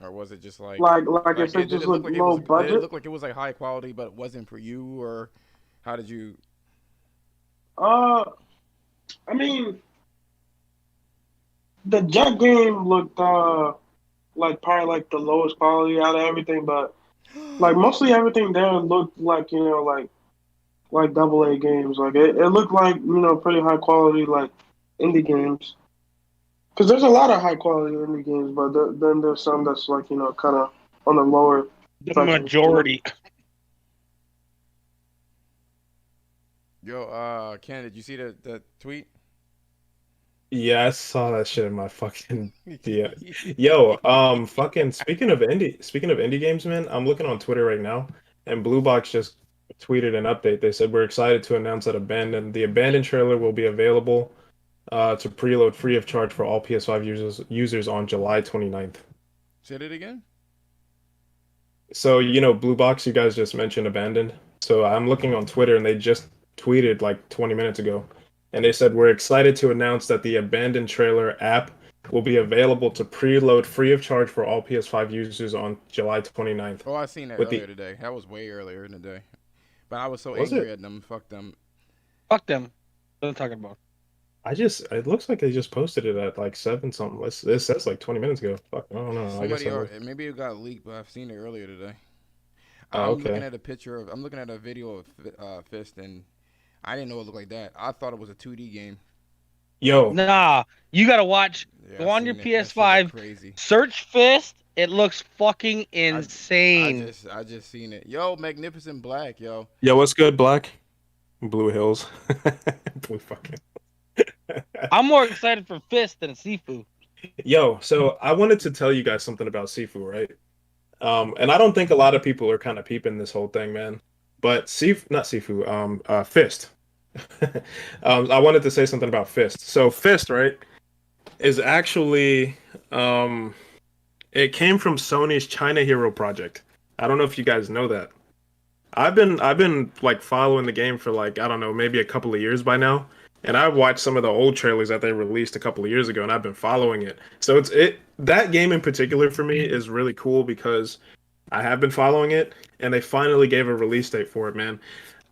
Or was it just like if it did just it look looked like it low was did it budget. look like it was like high quality but it wasn't for you, or how did you? Uh, I mean, the Jet game looked like probably like the lowest quality out of everything, but like mostly everything there looked like like AA games. Like it looked like pretty high quality like indie games. Because there's a lot of high quality indie games, but then there's some that's like kind of on the lower The section. majority. Yo, Ken, did you see the tweet? Yeah, I saw that shit in my fucking yeah. Yo, fucking speaking of indie games, man, I'm looking on Twitter right now, and Blue Box just tweeted an update. They said we're excited to announce that the Abandoned trailer will be available to preload free of charge for all PS5 users on July 29th. Said it again. So, Blue Box, you guys just mentioned Abandoned. So I'm looking on Twitter and they just tweeted like 20 minutes ago. And they said, we're excited to announce that the Abandoned trailer app will be available to preload free of charge for all PS5 users on July 29th. Oh, I seen that With earlier the, today. That was way earlier in the day. But I was so was angry it? at them. Fuck them. Fuck them. What I'm talking about. It looks like they just posted it at like 7 something. It says like 20 minutes ago. Fuck, I don't know. I guess Somebody, I or was. maybe it got leaked, but I've seen it earlier today. Oh, I'm looking okay. at a picture of. I'm looking at a video of Fist, and I didn't know it looked like that. I thought it was a 2D game. Yo, Nah, you gotta watch. Yeah, Go I on your seen it. That shit look PS5, crazy. search Fist. It looks fucking I insane. I just seen it. Yo, Magnificent Black, yo. yo, what's good, Black? Blue Hills. Blue fucking. I'm more excited for Fist than Sifu. Yo, so I wanted to tell you guys something about Sifu, right? And I don't think a lot of people are kind of peeping this whole thing, man. But not Sifu, Fist. I wanted to say something about Fist. So Fist, right, is actually it came from Sony's China Hero project. I don't know if you guys know that. I've been like following the game for like I don't know maybe a couple of years by now, and I've watched some of the old trailers that they released a couple of years ago, and I've been following it. So that game in particular for me is really cool because I have been following it, and they finally gave a release date for it, man.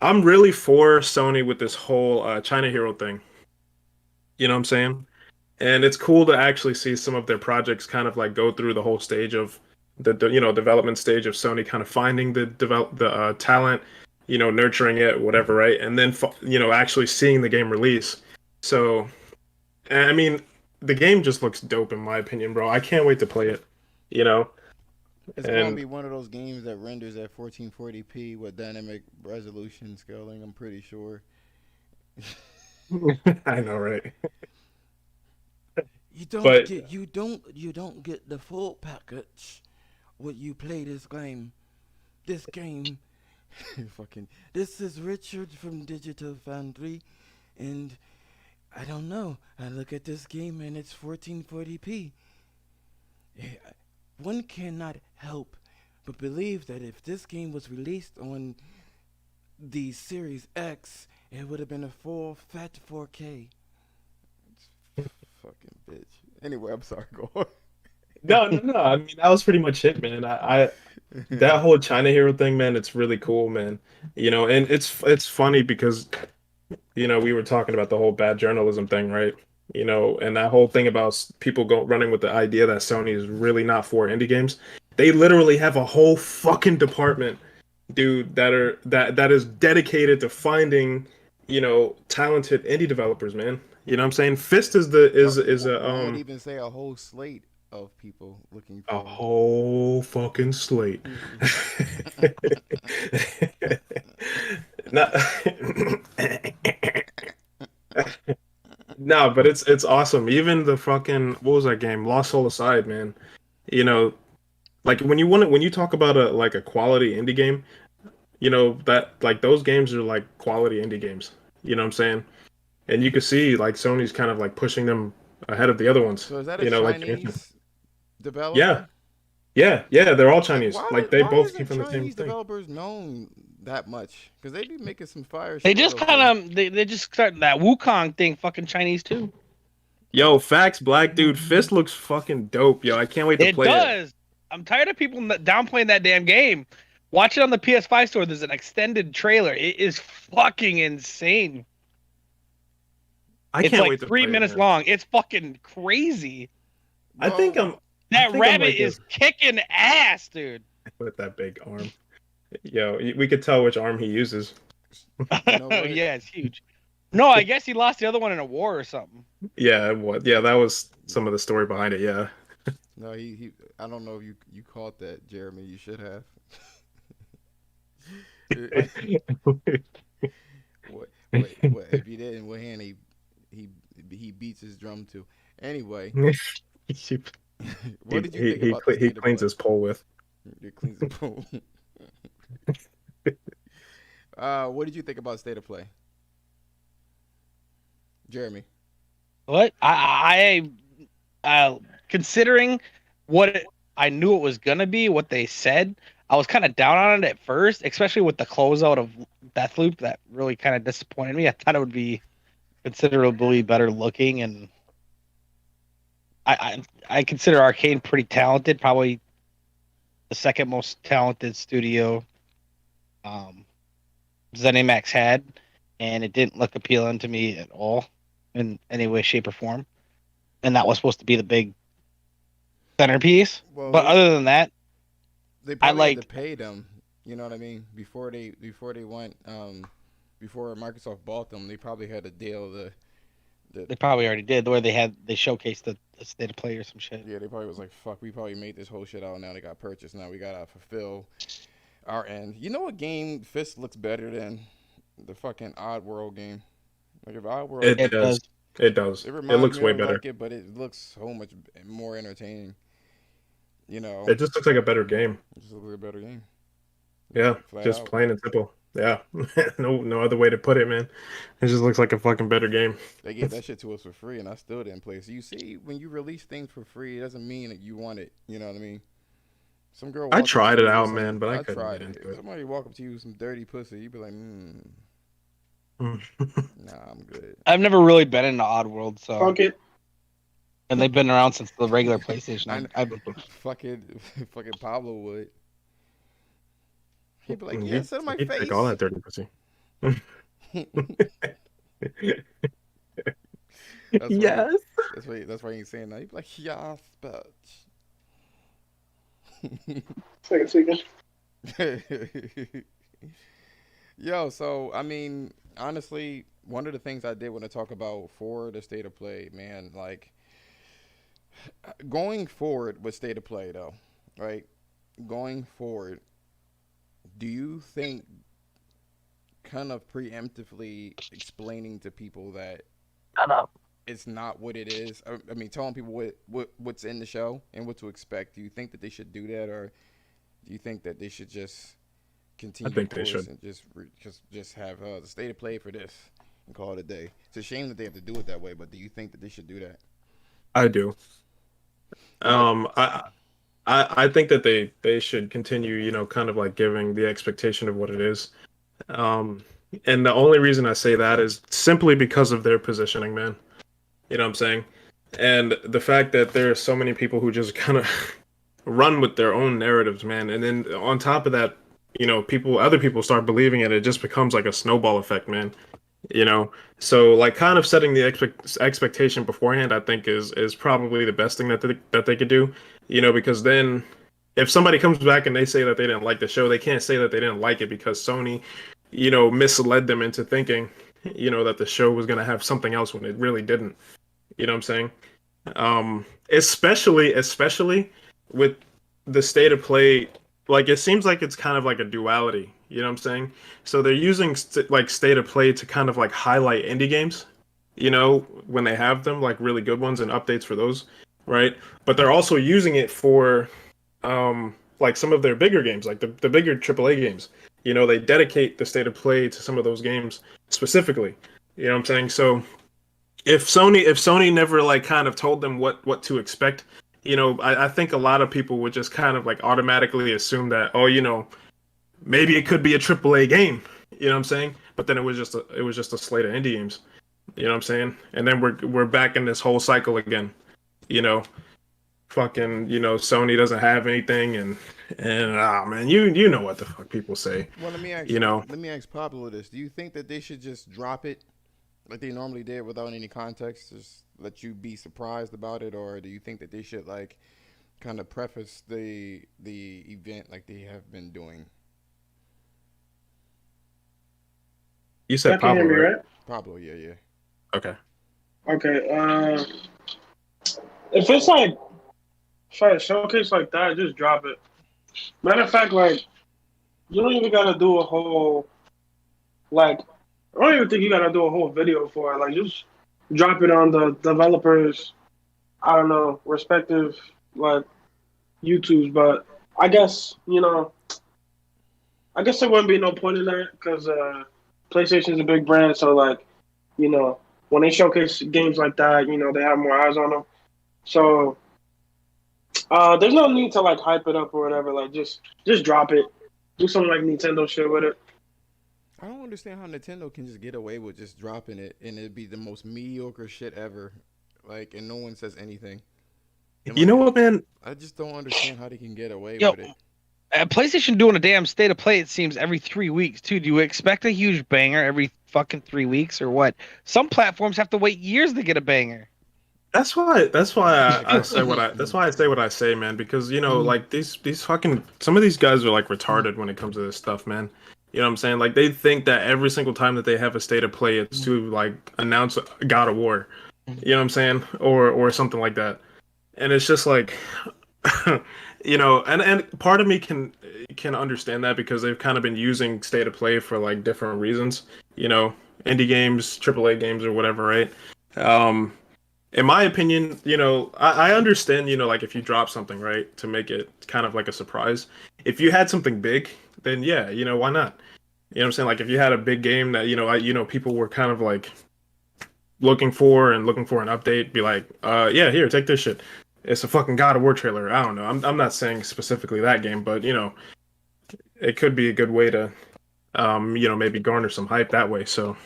I'm really for Sony with this whole China Hero thing. You know what I'm saying? And it's cool to actually see some of their projects kind of like go through the whole stage of the development stage of Sony kind of finding the talent, nurturing it, whatever, right? And then actually seeing the game release. So, I mean, the game just looks dope in my opinion, bro. I can't wait to play it. You know, It's gonna and be one of those games that renders at 1440p with dynamic resolution scaling. I'm pretty sure. I know, right? You But don't get the full package when you play this game. This game, fucking. This is Richard from Digital Foundry, and I don't know. I look at this game and it's 1440p. One cannot help but believe that if this game was released on the Series X, it would have been a full fat 4K. Fucking bitch. Anyway, I'm sorry. Go on. no. I mean, that was pretty much it, man. That whole China Hero thing, man, it's really cool, man. And it's funny because we were talking about the whole bad journalism thing, right? And that whole thing about people running with the idea that Sony is really not for indie games. They literally have a whole fucking department, dude, that is dedicated to finding, talented indie developers, man. You know what I'm saying? Fist is the is One would even say a whole slate of people looking a for. whole fucking slate. Not, no, but it's awesome. Even the fucking what was that game? Lost Soul Aside, man. You know, like when you talk about a quality indie game, that like those games are like quality indie games. You know what I'm saying? And you can see like Sony's kind of like pushing them ahead of the other ones. So is that a Like you mentioned. Chinese Yeah, developer? yeah, they're all Like Chinese. Like they why both came isn't from the same Chinese thing. developers known that much? Because they be making some fire They shit just out there. kind of they just start that Wukong thing, fucking Chinese too. Yo, facts, black dude. Fist looks fucking dope, yo. I can't wait to It play it. does. I'm tired of people downplaying that damn game. Watch it on the PS5 store. There's an extended trailer. It is fucking insane. I It's can't like wait to 3 minutes play it, man. long. It's fucking crazy. I think Well, I That think I'm rabbit like is kicking ass, dude. with that big arm. Yo, we could tell which arm he uses. You know what? Yeah, it's huge. No, I guess he lost the other one in a war or something. Yeah, what? Yeah, that was some of the story behind it. Yeah. No, he. I don't know if you caught that, Jeremy. You should have. What? If you didn't, what hand he he beats his drum to. Anyway, he, what did you think about the he state of cleans play? his pole with. It cleans the pool. What did you think about state of play, Jeremy? What? Considering what I knew it was gonna be, what they said, I was kind of down on it at first, especially with the closeout of Deathloop. That really kind of disappointed me. I thought it would be considerably better looking, and I consider Arcane pretty talented, probably the second most talented studio um, ZeniMax had, and it didn't look appealing to me at all in any way, shape, or form. And that was supposed to be the big centerpiece. Well, But other than that, they I probably had to like pay them. You know what I mean? Before they went before Microsoft bought them, they probably had a deal. The they probably already did, where they showcased the state of play or some shit. Yeah, they probably was like, fuck, we probably made this whole shit out. Now they got purchased. Now we gotta fulfill our end. You know what game Fist looks better than the fucking Odd World game? Like if Odd World, It It does. does. It does. it It reminds looks me way of better. like it, but it looks so much more entertaining. You know, It just looks like a better game. it just looks like a better game, Yeah, flat just out. plain and simple. Yeah, no other way to put it, man. It just looks like a fucking better game. They gave that shit to us for free, and I still didn't play. So you see, when you release things for free, it doesn't mean that you want it. You know what I mean? Some girl I walk up to tried it you with out, some. man, but I I couldn't get tried it. into If it. somebody walk up to you with some dirty pussy, you be like, nah, I'm good. I've never really been into Oddworld, so Fuck it. and they've been around since the regular PlayStation. I I've fucking fucking Pablo would. He'd be like, You "Yeah, sit on my you take all face." that dirty pussy. That's why. Yes. That's why he's saying that. He'd be like, "Yes, Second. bitch." Yo, so I mean, honestly, one of the things I did want to talk about for the state of play, man, like going forward with state of play though, right? Going forward, do you think kind of preemptively explaining to people that shut up. it's not what it is? I mean, telling people what's in the show and what to expect. Do you think that they should do that, or do you think that they should just I continue the think they course should. and just have the state of play for this and call it a day? It's a shame that they have to do it that way, but do you think that they should do that? I do. Why? I think that they should continue, kind of like giving the expectation of what it is. Um, and the only reason I say that is simply because of their positioning, man. You know what I'm saying? And the fact that there are so many people who just kind of run with their own narratives, man. And then on top of that, other people start believing it. It just becomes like a snowball effect, man. You know, so like kind of setting the expectation beforehand, I think is probably the best thing that they could do. Because then if somebody comes back and they say that they didn't like the show, they can't say that they didn't like it because Sony, misled them into thinking, that the show was gonna have something else when it really didn't. You know what I'm saying? Especially with the state of play, like it seems like it's kind of like a duality. You know what I'm saying? So they're using like state of play to kind of like highlight indie games, when they have them, like really good ones and updates for those, right? But they're also using it for like some of their bigger games, like the bigger AAA games. They dedicate the state of play to some of those games specifically. You know what I'm saying? So if Sony never like kind of told them what to expect, I think a lot of people would just kind of like automatically assume that, oh, maybe it could be a AAA game. You know what I'm saying? But then it was just a slate of indie games. You know what I'm saying? And then we're back in this whole cycle again. You know, fucking, Sony doesn't have anything, and ah man, you know what the fuck people say. Well, You know, let me ask Pablo this: do you think that they should just drop it like they normally did without any context, just let you be surprised about it, or do you think that they should like kind of preface the event like they have been doing? You Y'all said can hear Pablo, me, right? right? Pablo, yeah. Okay. Okay. If it's like for a showcase like that, just drop it. Matter of fact, like you don't even gotta do a whole like. I don't even think you gotta do a whole video for it. Like just drop it on the developers. I don't know respective like YouTubes, but I guess I guess there wouldn't be no point in that because PlayStation's a big brand, so like you know when they showcase games like that, they have more eyes on them. So there's no need to like hype it up or whatever. Like just drop it. Do something like Nintendo shit with it. I don't understand how Nintendo can just get away with just dropping it and it'd be the most mediocre shit ever. Like, and no one says anything. And You know like, what, man? I just don't understand how they can get away Yo, with it. PlayStation doing a damn state of play. It seems every 3 weeks too. Do you expect a huge banger every fucking 3 weeks or what? Some platforms have to wait years to get a banger. That's why I say what Xbox. I that's why I say what I say, man, because like these fucking some of these guys are like retarded when it comes to this stuff, man. You know what I'm saying? Like they think that every single time that they have a state of play it's to like announce God of War. You know what I'm saying? Or something like that. And it's just like and part of me can understand that because they've kind of been using state of play for like different reasons, indie games, AAA games or whatever, right? Um in my opinion, I understand, like if you drop something, right, to make it kind of like a surprise. If you had something big, then yeah, why not? You know what I'm saying? Like if you had a big game that, people were kind of like looking for an update, be like, yeah, here, take this shit. It's a fucking God of War trailer. I don't know. I'm not saying specifically that game, but it could be a good way to maybe garner some hype that way. So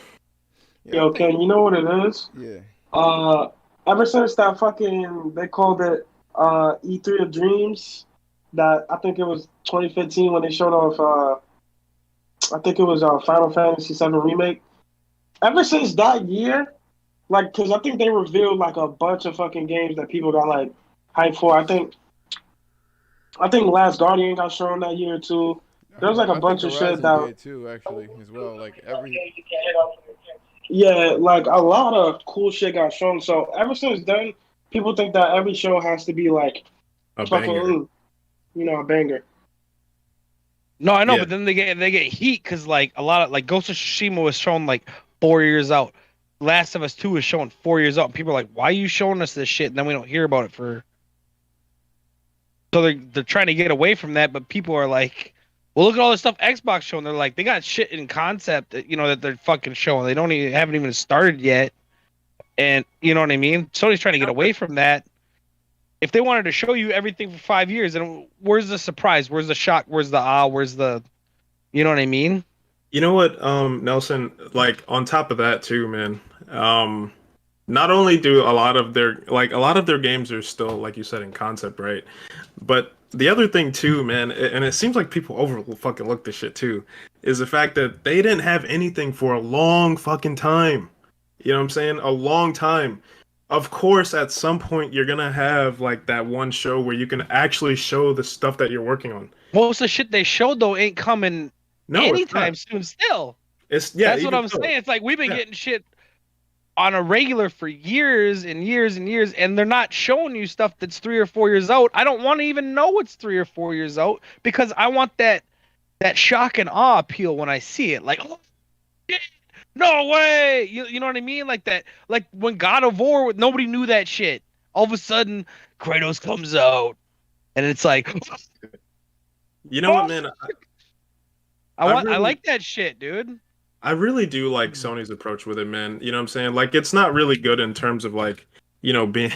Yeah, I Yo, think. Ken, you know what it is? Yeah. Uh, ever since that fucking they called it E3 of Dreams, that I think it was 2015 when they showed off. I think it was Final Fantasy VII remake. Ever since that year, like, cause I think they revealed like a bunch of fucking games that people got like hyped for. I think Last Guardian got shown that year too. There was like a I think bunch of shit Horizon that did too, actually, as well. Like every. yeah, like a lot of cool shit got shown. So ever since then, people think that every show has to be like a fucking, banger. a banger. No, I know, Yeah. but then they get heat because like a lot of like Ghost of Tsushima was shown like 4 years out. Last of Us 2 is shown 4 years out, and people are like, "Why are you showing us this shit?" And then we don't hear about it for. So they're trying to get away from that, but people are like, "Well, look at all this stuff Xbox showing." They're like, they got shit in concept that that they're fucking showing. They don't even haven't even started yet, and you know what I mean. Sony's trying to get away from that. If they wanted to show you everything for 5 years, then where's the surprise? Where's the shock? Where's the Where's the, you know what I mean? You know what, Nelson, like on top of that too, man. Not only do a lot of their games are still, like you said, in concept, right? But the other thing too, man, and it seems like people over fucking look this shit too, is the fact that they didn't have anything for a long fucking time. You know what I'm saying? A long time. Of course, at some point you're gonna have like that one show where you can actually show the stuff that you're working on. Most of the shit they showed though ain't coming No, it's anytime not. soon. Still, It's yeah, that's what even I'm so. saying. It's like we've been Yeah. getting shit on a regular for years and years and years, and they're not showing you stuff that's 3 or 4 years out. I don't want to even know it's 3 or 4 years out because I want that shock and awe appeal when I see it. Like, oh shit, no way. You know what I mean? Like that. Like when God of War, nobody knew that shit. All of a sudden, Kratos comes out, and it's like, You know what, oh, man? I I want. I really like that shit, dude. I really do like Sony's approach with it, man. You know what I'm saying? Like it's not really good in terms of like, being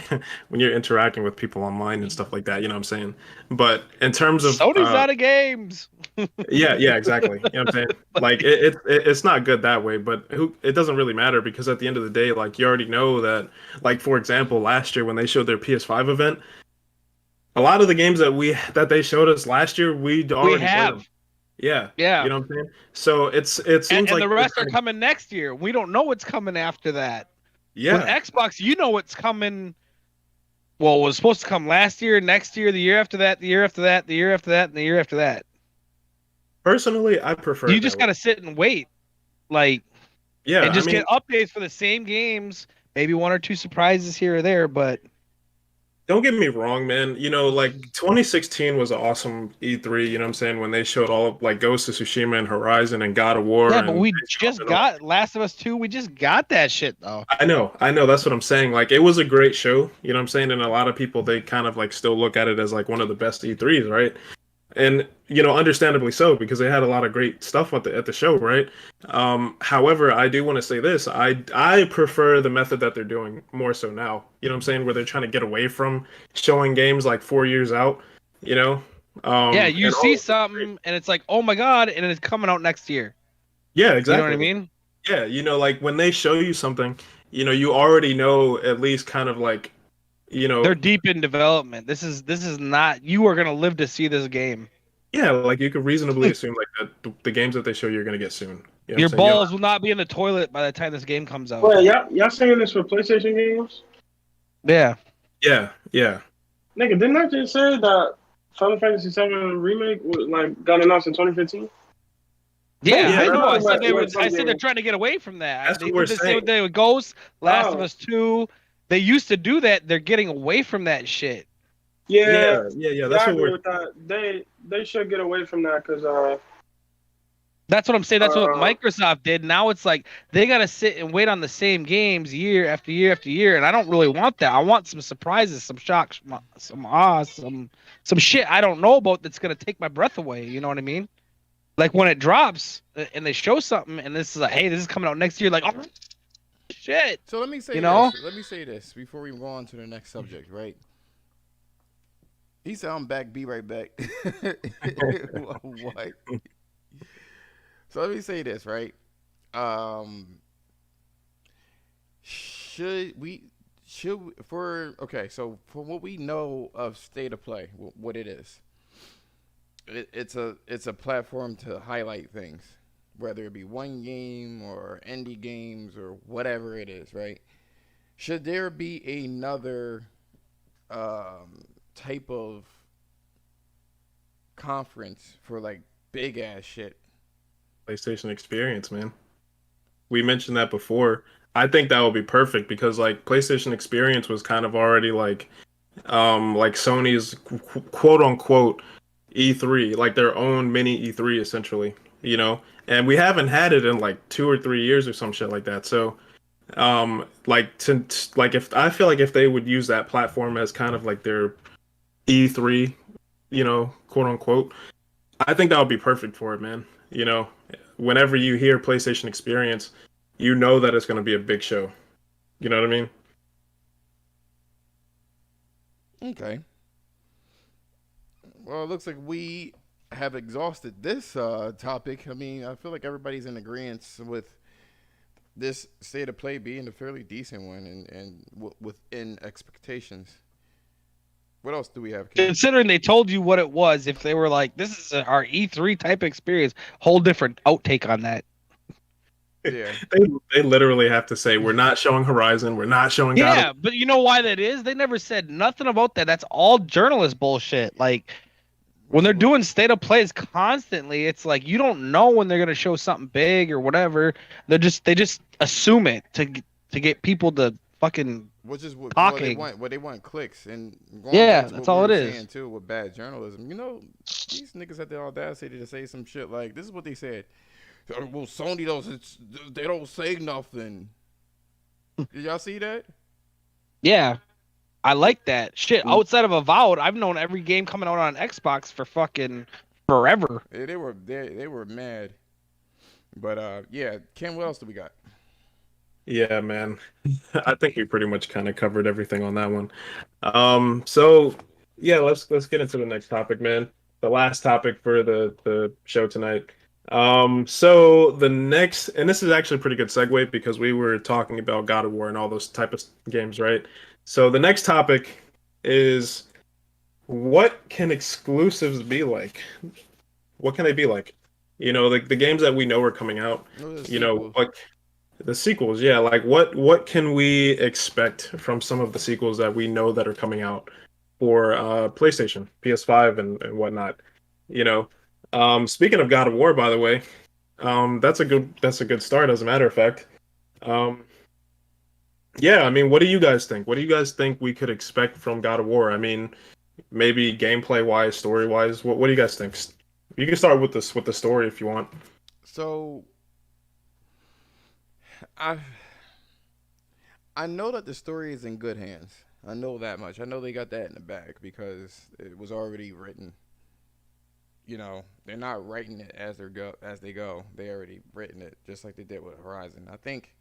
when you're interacting with people online and stuff like that, you know what I'm saying? But in terms of Sony's out of games. yeah, exactly. You know what I'm saying? Like it's not good that way, but it doesn't really matter because at the end of the day, like you already know that like for example, last year when they showed their PS5 event, a lot of the games that they showed us last year, we'd We already played them. have, Yeah. yeah, You know what I'm saying? So it and, seems and like the they're rest are trying to, coming next year. We don't know what's coming after that. With yeah. Xbox, you know what's coming. Well, it was supposed to come last year, next year, the year after that, the year after that, the year after that, and the year after that. Personally, I prefer You it that just way. gotta sit and wait. Like Yeah, and I just mean, get updates for the same games, maybe one or two surprises here or there. But don't get me wrong, man. Like 2016 was an awesome E3. You know what I'm saying? When they showed all of like Ghost of Tsushima and Horizon and God of War yeah, but and we Days Gone just and all. got Last of Us 2. We just got that shit though. I know. That's what I'm saying. Like, it was a great show. You know what I'm saying? And a lot of people they kind of like still look at it as like one of the best E3s, right? And understandably so because they had a lot of great stuff at the show, right? However, I do want to say this: I prefer the method that they're doing more so now. You know what I'm saying? Where they're trying to get away from showing games like 4 years out. You know, Yeah, you and see all of it's great. something and it's like, oh my god, and it's coming out next year. Yeah, You know what I exactly. mean? Yeah, like when they show you something, you already know at least kind of like, you They're know, deep in development. This is not. You are gonna live to see this game. yeah, like you could reasonably assume like that the games that they show you're gonna get soon. You know what I'm Your saying? You balls will not be in the toilet by the time this game comes out. Wait, y'all saying this for PlayStation games? Yeah. yeah. Nigga, didn't I just say that Final Fantasy VII remake was like got announced in 2015? They Yeah, Yeah, I that's know. I started said they with would. some I said they're games. trying to get away from that. that's They what we're did the same saying. thing with Ghost, Last of Oh, Us 2. They used to do that. They're getting away from that shit. yeah, Yeah. yeah, That's I what agree we're with that. They should get away from that because That's what I'm saying. That's what uh Microsoft did. Now it's like they gotta sit and wait on the same games year after year after year, and I don't really want that. I want some surprises, some shocks, some awe, some shit I don't know about that's gonna take my breath away. You know what I mean? Like when it drops and they show something, and this is like, hey, this is coming out next year. Like, oh shit, So let me you say know? this. Let me say this before we go on to the next subject, right? He said, "I'm back. Be right back." What? So let me say this, right? Um, should we? For okay? So for what we know of State of Play, what it is, it's a platform to highlight things, whether it be one game or indie games or whatever it is, right? Should there be another type of conference for like big ass shit? PlayStation experience, man. We mentioned that before. I think that would be perfect because like PlayStation experience was kind of already like Sony's quote unquote E3, like their own mini E3 essentially, And we haven't had it in like 2 or 3 years or some shit like that. So like to like if I feel like if they would use that platform as kind of like their E3, quote unquote, I think that would be perfect for it, man. Whenever you hear PlayStation Experience, you know that it's going to be a big show. You know what I mean? Okay. Well, it looks like we have exhausted this topic. I mean, I feel like everybody's in agreement with this State of Play being a fairly decent one and within expectations. What else do we have, Ken? Considering they told you what it was, if they were like, this is our E3 type experience, whole different outtake on that. Yeah. They literally have to say we're not showing Horizon, we're not showing God of Yeah, but you know why that is? They never said nothing about that. That's all journalist bullshit. Like when they're doing state of plays constantly, it's like you don't know when they're gonna show something big or whatever. They just assume it to get people to fucking Which is what well, they talking. want. What they want clicks and going Yeah, back to that's what we all were it is. saying too with bad journalism. These niggas had the audacity to say some shit like this is what they said. Well, Sony they don't say nothing. Did y'all see that? Yeah, I like that shit. Mm. Outside of Avowed, I've known every game coming out on Xbox for fucking forever. They were mad. But yeah, Ken, what else do we got? Yeah, man. I think we pretty much kind of covered everything on that one. So yeah, let's get into the next topic, man. The last topic for the show tonight. So the next, and this is actually a pretty good segue because we were talking about God of War and all those type of games, right? So the next topic is what can exclusives be like? What can they be like? Like the games that we know are coming out. What are the You know, sequels? like the sequels, yeah. Like what can we expect from some of the sequels that we know that are coming out for PlayStation, PS5, and whatnot? You know, speaking of God of War, by the way, that's a good start. As a matter of fact, Um, yeah, I mean, what do you guys think? What do you guys think we could expect from God of War? I mean, maybe gameplay wise, story wise. What do you guys think? You can start with this with the story if you want. So I I know that the story is in good hands. I know that much. I know they got that in the bag because it was already written. They're not writing it as they go. They already written it just like they did with Horizon. I think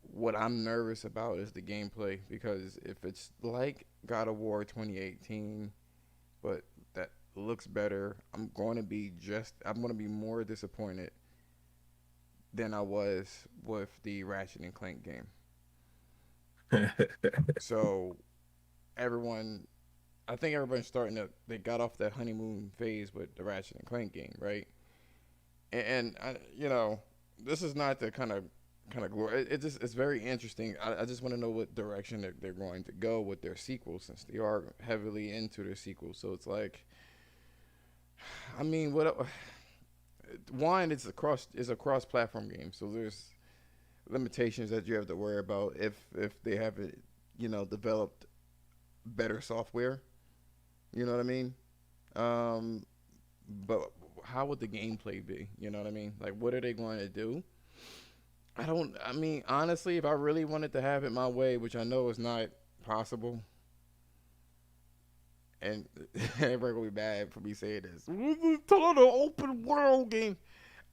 what I'm nervous about is the gameplay because if it's like God of War 2018, but that looks better, I'm going to be more disappointed than I was with the Ratchet and Clank game. So everyone, I think everyone's starting to. They got off that honeymoon phase with the Ratchet and Clank game, right? And this is not the kind of glory. It's very interesting. I just want to know what direction they're going to go with their sequels since they are heavily into their sequels. So it's like, I mean, what? One, it's a cross platform game, so there's limitations that you have to worry about if they haven't developed better software. You know what I mean? Um, but how would the gameplay be? You know what I mean? Like, what are they going to do? I don't. I mean, honestly, if I really wanted to have it my way, which I know is not possible, and everybody gonna be mad for me saying this, it's an open world game.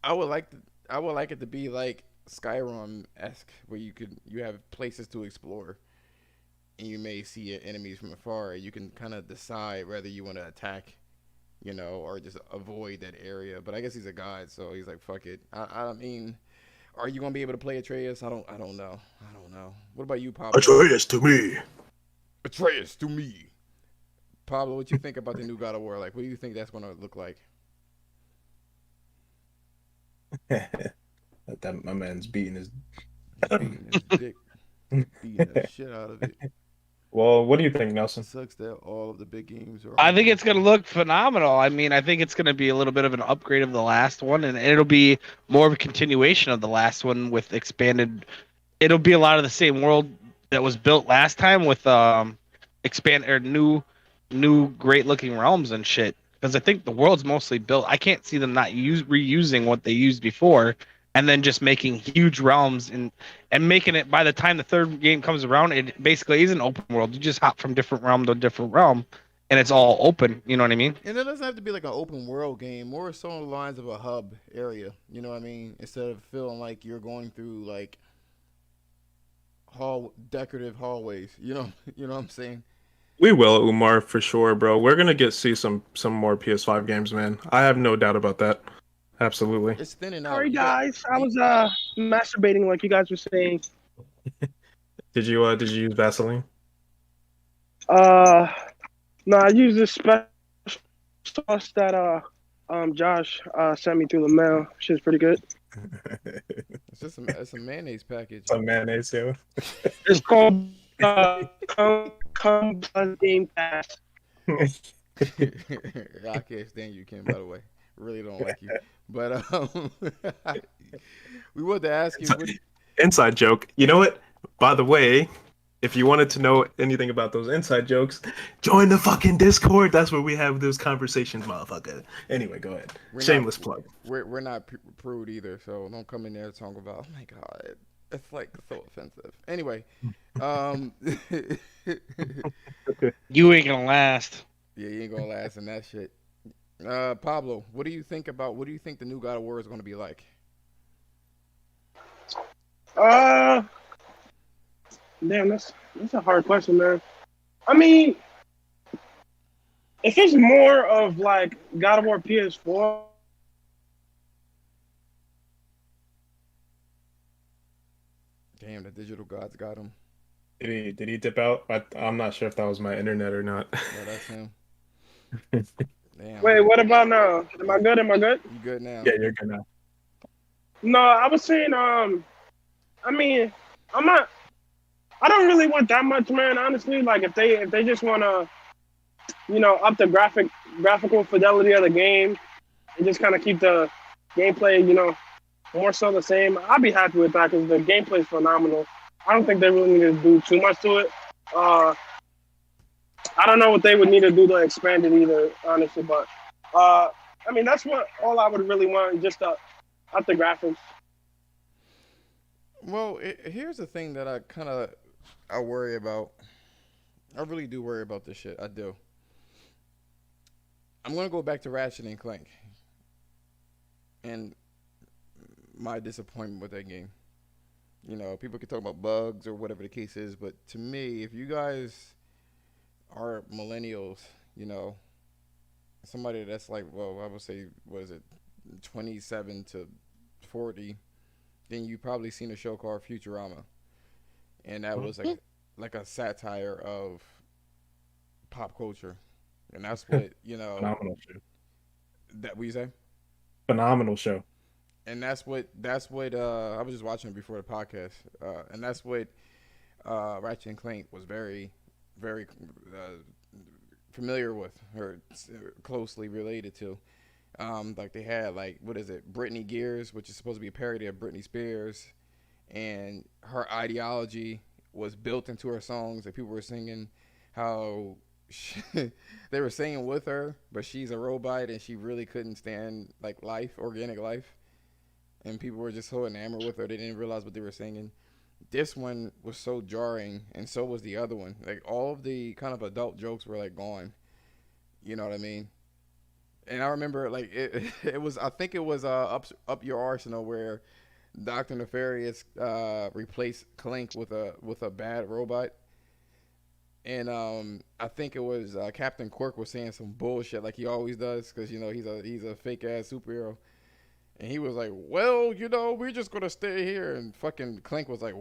I would like to. I would like it to be like Skyrim esque, where you have places to explore, and you may see enemies from afar. You can kind of decide whether you want to attack, or just avoid that area. But I guess he's a god, so he's like, fuck it. I mean, are you gonna be able to play Atreus? I don't know. I don't know. What about you, Pablo? Atreus to me. Atreus to me. Pablo, what you think about the new God of War? Like, what do you think that's gonna look like? That my man's beating his. He's beating his dick, beating the shit out of it. Well, what do you think, Nelson? It sucks that all of the big games are. I think it's going to look phenomenal. I mean, I think it's going to be a little bit of an upgrade of the last one, and it'll be more of a continuation of the last one with expanded. It'll be a lot of the same world that was built last time with expand or new great looking realms and shit. Because I think the world's mostly built. I can't see them not reusing what they used before, and then just making huge realms and making it. By the time the third game comes around, it basically is an open world. You just hop from different realm to different realm, and it's all open. You know what I mean? And it doesn't have to be like an open world game, more so on the lines of a hub area. You know what I mean? Instead of feeling like you're going through like decorative hallways. You know what I'm saying? We will, Umar, for sure, bro. We're gonna see some more PS5 games, man. I have no doubt about that. Absolutely. It's thinning out. Sorry, You got guys. I was masturbating, like you guys were saying. Did you use Vaseline? Uh, no, I used this special sauce that Josh sent me through the mail. Shit's pretty good. it's a mayonnaise package. Some mayonnaise, yeah. It's called Come Plus Game Pass. I can't stand you, Kim. By the way, really don't like you. But we wanted to ask you. Inside joke. You know what? By the way, if you wanted to know anything about those inside jokes, join the fucking Discord. That's where we have those conversations, motherfucker. Anyway, go ahead. Shameless plug. We're not prude either, so don't come in there talking about. Oh my god, it's like so offensive. Anyway, You ain't gonna last. yeah, you ain't gonna last in that shit. Pablo, what do you think the new God of War is gonna be like? Damn, that's a hard question, man. I mean, if it's more of like God of War PS4, Damn, the digital gods got him. Did he dip out? I'm not sure if that was my internet or not. Yeah, that's him. Damn. wait, what about now? Am I good? Am I good? You good now? Yeah, you're good now. No, I was saying, I mean, I don't really want that much, man. Honestly, like if they just want to, up the graphical fidelity of the game and just kind of keep the gameplay, more so the same, I'd be happy with that because the gameplay's phenomenal. I don't think they really need to do too much to it. Uh, I don't know what they would need to do to expand it either, honestly. But I mean, that's what all I would really want, just up the graphics. Well, here's the thing that I worry about. I really do worry about this shit. I do. I'm gonna go back to Ratchet and Clank and my disappointment with that game. You know, people can talk about bugs or whatever the case is, but to me, if you guys are millennials, you know, somebody that's like, well, I would say, what is it, 27 to 40, then you probably seen a show called Futurama, and that was like a satire of pop culture, and that's what Phenomenal show. that we say. Phenomenal show. And that's what I was just watching it before the podcast, and that's what Ratchet and Clank was very familiar with, or closely related to. Like they had, like, what is it, Britney Gears, which is supposed to be a parody of Britney Spears, and her ideology was built into her songs. That people were singing how they were singing with her, but she's a robot and she really couldn't stand like life, organic life, and people were just so enamored with her they didn't realize what they were singing. This one was so jarring, and so was the other one. Like all of the kind of adult jokes were like gone. You know what I mean? And I remember like it was, I think it was up your arsenal where Doctor Nefarious replaced Clink with a bad robot, and I think it was Captain Quirk was saying some bullshit like he always does, because he's a fake ass superhero, and he was like, well, we're just gonna stay here, and fucking Clink was like,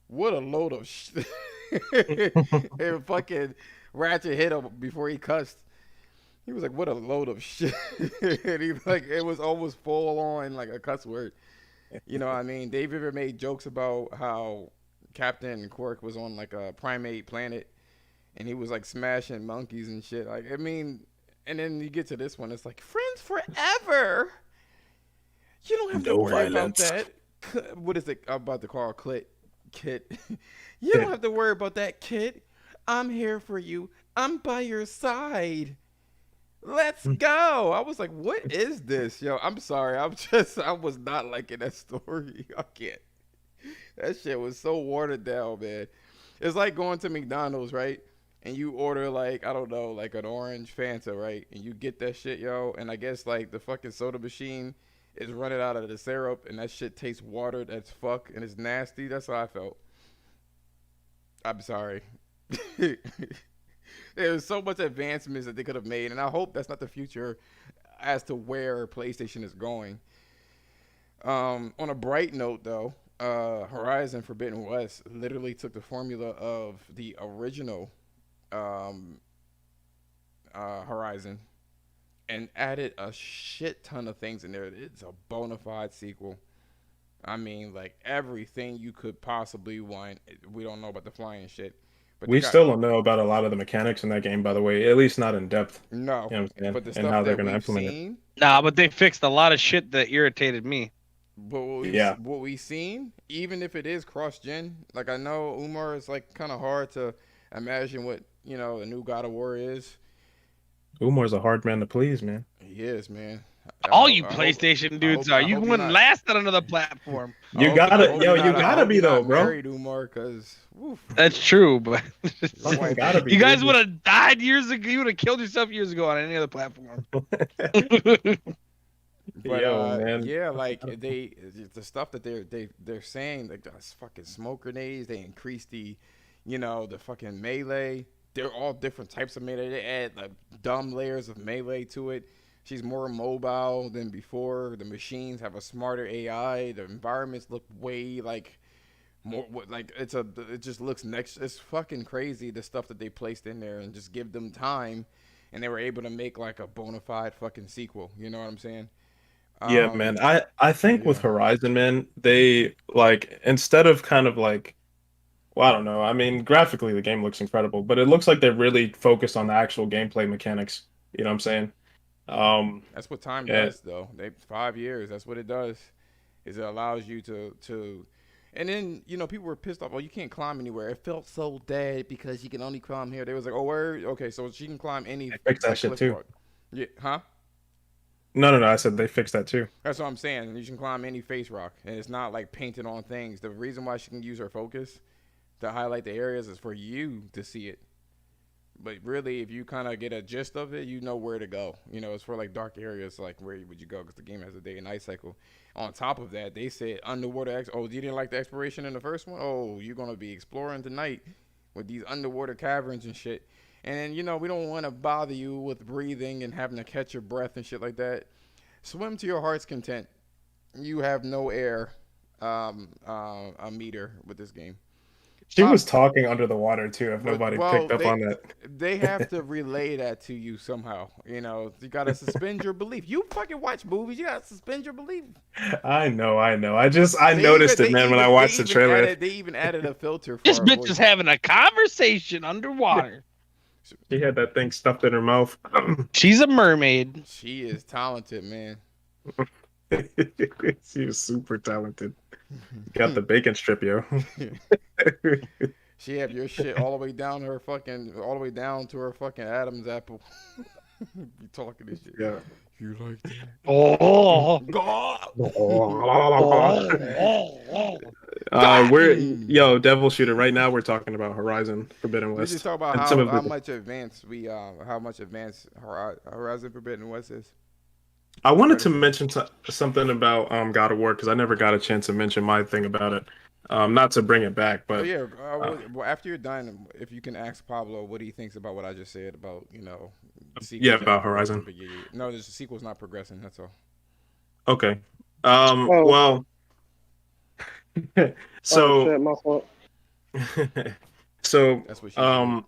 what a load of shit. And fucking Ratchet hit him before he cussed. He was like, "What a load of shit!" And he, like, it was almost full on like a cuss word. You know what I mean? They've ever made jokes about how Captain Quirk was on like a primate planet, and he was like smashing monkeys and shit. Like, I mean, and then you get to this one, it's like friends forever. You don't have to No worry about violence. that. What is it? I'm about to call Kit. You don't have to worry about that, Kit. I'm here for you. I'm by your side. Let's go. I was like, what is this? Yo, I'm sorry. I was not liking that story. I can't. That shit was so watered down, man. It's like going to McDonald's, right? And you order, like, I don't know, like an orange Fanta, right? And you get that shit, yo. And I guess, like, the fucking soda machine is running out of the syrup, and that shit tastes watered as fuck, and it's nasty. That's how I felt. I'm sorry. There's so much advancements that they could have made, and I hope that's not the future as to where PlayStation is going. On a bright note, though, Horizon Forbidden West literally took the formula of the original um, Horizon and added a shit ton of things in there. It's a bona fide sequel. I mean, like everything you could possibly want. We don't know about the flying shit, but they We got still don't know about a lot of the mechanics in that game, by the way, at least not in depth. no. You know what I'm saying? But the And stuff how they're that going to we've implement it. seen, Nah, but they fixed a lot of shit that irritated me. but Yeah. what we've seen, even if it is cross gen, like I know Umar is like kind of hard to imagine what a new God of War is. Umar's a hard man to please, man. He is, man. All you I hope PlayStation dudes are. I You hope you're wouldn't not. last on another platform. I hope you're You not. I gotta hope be you're though, not bro. married, Umar, because That's true, but Fucking gotta be, you guys dude. would have died years ago. You would have killed yourself years ago on any other platform. But Yo, man. yeah, like the stuff that they're saying, like the fucking smoke grenades, they increase the fucking melee. They're all different types of melee. They add like dumb layers of melee to it. She's more mobile than before. The machines have a smarter AI. The environments look way like more like it just looks next. It's fucking crazy the stuff that they placed in there, and just give them time, and they were able to make like a bona fide fucking sequel. You know what I'm saying? Yeah, man. Um, I think with yeah. Horizon, man, they like instead of kind of like well, I don't know. I mean, graphically the game looks incredible, but it looks like they're really focused on the actual gameplay mechanics. You know what I'm saying? Um, That's what time and does, though. 5 years. That's what it does. is it allows you to. And then people were pissed off. Oh, you can't climb anywhere. It felt so dead because you can only climb here. They was like, oh, where? Okay, so she can climb any They fixed that like shit cliff too. rock. Yeah, huh? No. I said they fixed that too. That's what I'm saying. You can climb any face rock, and it's not like painted on things. The reason why she can use her focus to highlight the areas is for you to see it. But really, if you kind of get a gist of it, you know where to go. It's for like dark areas, like where would you go? Because the game has a day and night cycle. On top of that, they said underwater. Oh, you didn't like the exploration in the first one? Oh, you're gonna be exploring tonight with these underwater caverns and shit. And we don't want to bother you with breathing and having to catch your breath and shit like that. Swim to your heart's content. You have no air a meter with this game. She was talking under the water too, if But, nobody well, picked up on that. they have to relay that to you somehow. You gotta suspend your belief. You fucking watch movies. You gotta suspend your belief. I know. I noticed it, man, when I watched the trailer. They even added a filter for This our bitch voice. is having a conversation underwater. She had that thing stuffed in her mouth. She's a mermaid. She is talented, man. She was super talented. Got the bacon strip, yo. She have your shit all the way down to her fucking Adam's apple. You talking this shit? Yeah. You like that? Oh. Yo, Devil Shooter. Right now, we're talking about Horizon Forbidden We West. just talk about And some of how the- much advanced Horizon Forbidden West is. I wanted to mention something about God of War because I never got a chance to mention my thing about it. Not to bring it back, but Yeah. Well, after you're done, if you can ask Pablo what he thinks about what I just said about sequels about not Horizon. progressing, but yeah. No, the sequel's not progressing. That's all. okay. Oh. Well, so Oh, shit, my fault. so That's what she said.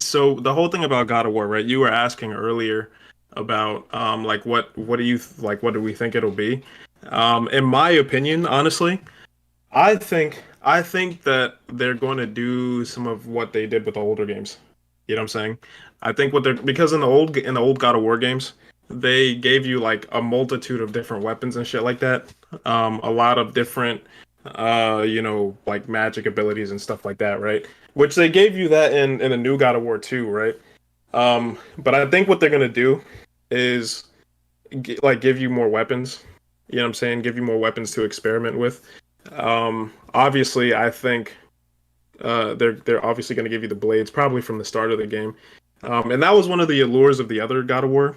so the whole thing about God of War, right? You were asking earlier about like what do you what do we think it'll be? In my opinion, honestly, I think that they're going to do some of what they did with the older games. You know what I'm saying? I think because in the old God of War games, they gave you like a multitude of different weapons and shit like that. A lot of different like magic abilities and stuff like that, right? Which they gave you that in the new God of War 2, right? But I think what they're gonna do is give you more weapons. You know what I'm saying? Give you more weapons to experiment with. Obviously, I think they're obviously going to give you the blades probably from the start of the game. And that was one of the allures of the other God of War,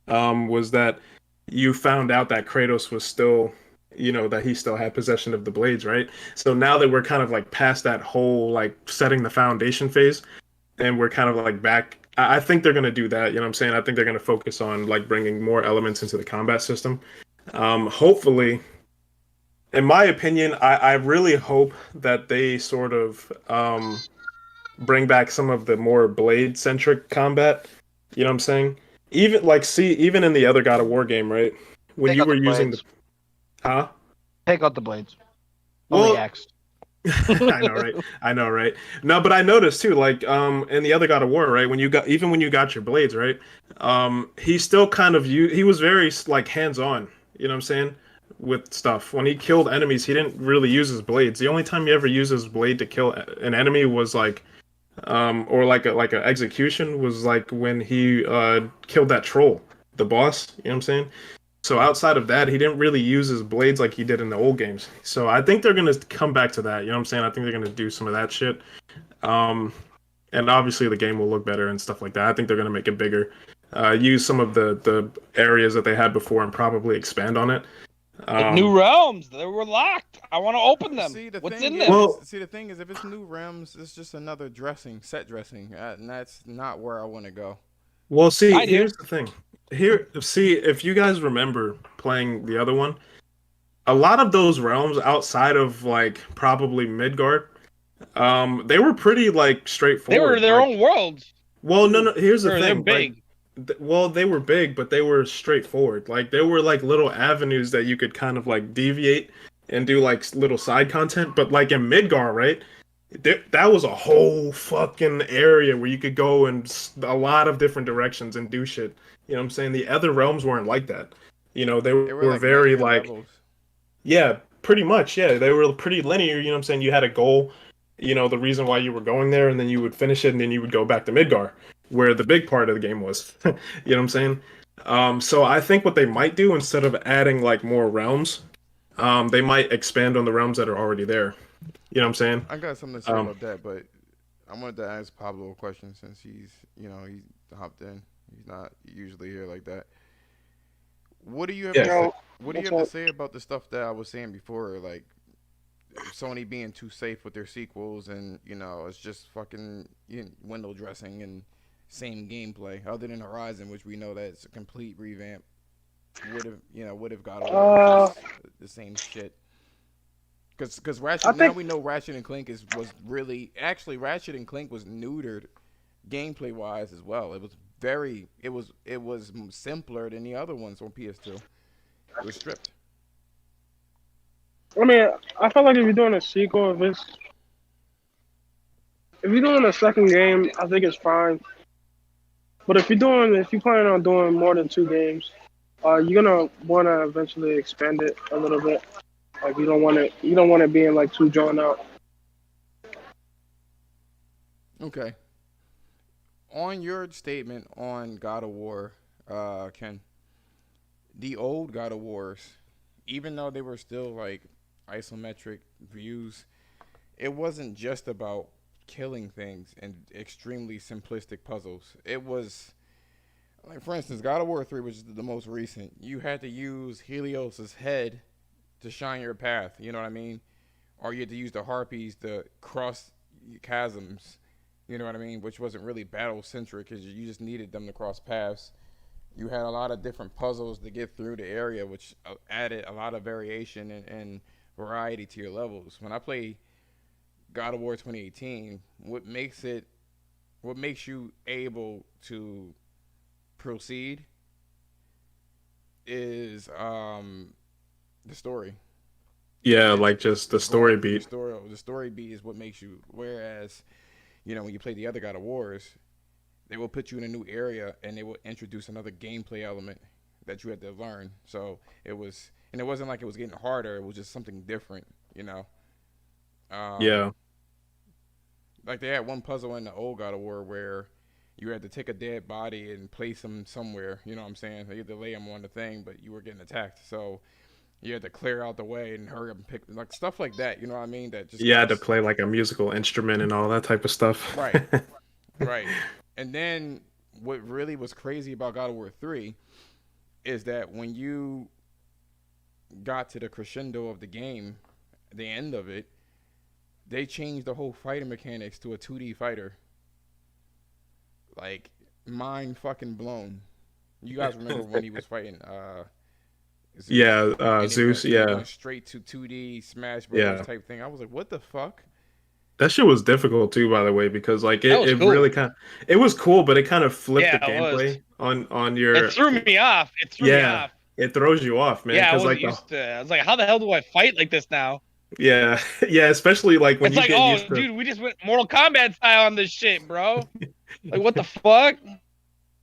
was that you found out that Kratos was still, that he still had possession of the blades, right? So now that we're kind of like past that whole like setting the foundation phase, and we're kind of like back. I think they're going to do that. You know what I'm saying? I think they're going to focus on like bringing more elements into the combat system. Hopefully, in my opinion, I really hope that they sort of bring back some of the more blade centric combat. You know what I'm saying? Even in the other God of War game, right? When Take you out were the using blades. huh? Take out the blades. Well- Only axe. I know, right? No, but I noticed too, like in the other God of War, right? When you got your blades, right? He still kind of he was very like hands on. You know what I'm saying? With stuff. When he killed enemies, he didn't really use his blades. The only time he ever used his blade to kill an enemy was like, or like a execution was like when he killed that troll, the boss. You know what I'm saying? So outside of that, he didn't really use his blades like he did in the old games. So I think they're gonna come back to that. You know what I'm saying? I think they're gonna do some of that shit. And obviously the game will look better and stuff like that. I think they're gonna make it bigger. Use some of the areas that they had before and probably expand on it. Like new realms. They were locked. I want to open them. See, What's thing in is, them? Well- the thing is, if it's new realms, it's just another set dressing, and that's not where I want to go. Well, see, I do. here's the thing. If you guys remember playing the other one, a lot of those realms outside of like probably Midgard, they were pretty like They straightforward. were their Like, own worlds. well, no. Here's the They're thing. big. Well, they were big, but they were straightforward. Like there were like little avenues that you could kind of like deviate and do like little side content. But like in Midgar, right? That was a whole fucking area where you could go in a lot of different directions and do shit. You know what I'm saying? The other realms weren't like that. They They were were like very linear like levels. Yeah, pretty much. Yeah, they were pretty linear. You know what I'm saying? You had a goal, the reason why you were going there, and then you would finish it, and then you would go back to Midgar, where the big part of the game was. You know what I'm saying? So I think what they might do instead of adding like more realms, they might expand on the realms that are already there. You know what I'm saying? I got something to say Um, about that, but I wanted to ask Pablo a question since he's hopped in. He's not usually here like that. What do you have to yeah, say? Yo, What do you what's have to up? say about the stuff that I was saying before, like Sony being too safe with their sequels, and it's just fucking window dressing and same gameplay, other than Horizon, which we know that it's a complete revamp. Would have God of War is Uh, just the same shit. Because Ratchet, I now think we know Ratchet and Clank was really, actually, Ratchet and Clank was neutered gameplay wise as well. It was simpler than the other ones on PS2. It was stripped. I mean, I feel like if you're doing a sequel, if you're doing a second game, I think it's fine. But if you're planning on doing more than two games, you're gonna want to eventually expand it a little bit. Like you don't want it being like too drawn out. Okay. On your statement on God of War, Ken, the old God of Wars, even though they were still like isometric views, it wasn't just about killing things and extremely simplistic puzzles. It was like, for instance, God of War 3, which is the most recent, you had to use Helios's head to shine your path. You know what I mean? Or you had to use the harpies to cross chasms. You know what I mean? Which wasn't really battle centric because you just needed them to cross paths. You had a lot of different puzzles to get through the area, which added a lot of variation and variety to your levels. When I play God of War 2018, what makes you able to proceed is the story. yeah, It's like just the it's story going the beat. story. The story beat is what makes you. Whereas when you play the other God of Wars, they will put you in a new area and they will introduce another gameplay element that you had to learn. So it wasn't like it was getting harder. It was just something different. You know, um, Yeah, like they had one puzzle in the old God of War where you had to take a dead body and place him somewhere. You know what I'm saying? They had to lay him on the thing, but you were getting attacked. So you had to clear out the way and hurry up and pick like stuff like that. You know what I mean? That just you kind had of to play like a musical instrument and all that type of stuff. right, right. And then what really was crazy about God of War 3 is that when you got to the crescendo of the game, the end of it, they changed the whole fighting mechanics to a 2D fighter. Like mind fucking blown. You guys remember when he was fighting Zeus, Yeah, and Zeus. he Yeah, went straight to 2D Smash Brothers yeah. type thing. I was like, what the fuck? That shit was difficult too, by the way, because like That it, was it really cool. it was cool, but it kind of flipped the Yeah, it was. gameplay on It your threw me off. It threw me yeah. off. It throws you off, man, Yeah, I because wasn't like the used to it. I was like, how the hell do I fight like this now? yeah yeah, especially like when It's you like, get oh, used to dude, we just went Mortal Kombat style on this shit, bro. Like, what the fuck?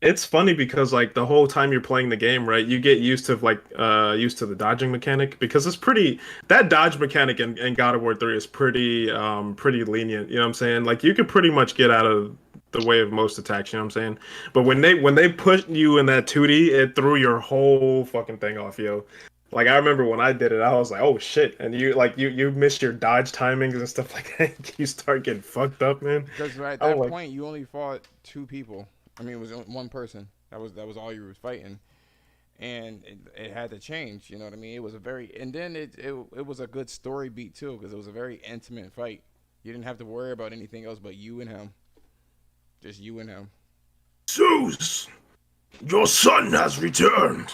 it's funny because like the whole time you're playing the game, right, you get used to used to the dodging mechanic because it's pretty that dodge mechanic in God of War 3 is pretty lenient, you know what I'm saying? Like you could pretty much get out of the way of most attacks, you know what I'm saying? But when they put you in that 2D, it threw your whole fucking thing off, yo. Like I remember when I did it, I was like, "Oh shit!" And you miss your dodge timings and stuff like that. You start getting fucked up, man. Because at I'm that like, point you only fought two people. I mean, it was one person. That was all you were fighting, and it had to change. You know what I mean? It was a very and then it was a good story beat too because it was a very intimate fight. You didn't have to worry about anything else but you and him, just you and him. Zeus, your son has returned.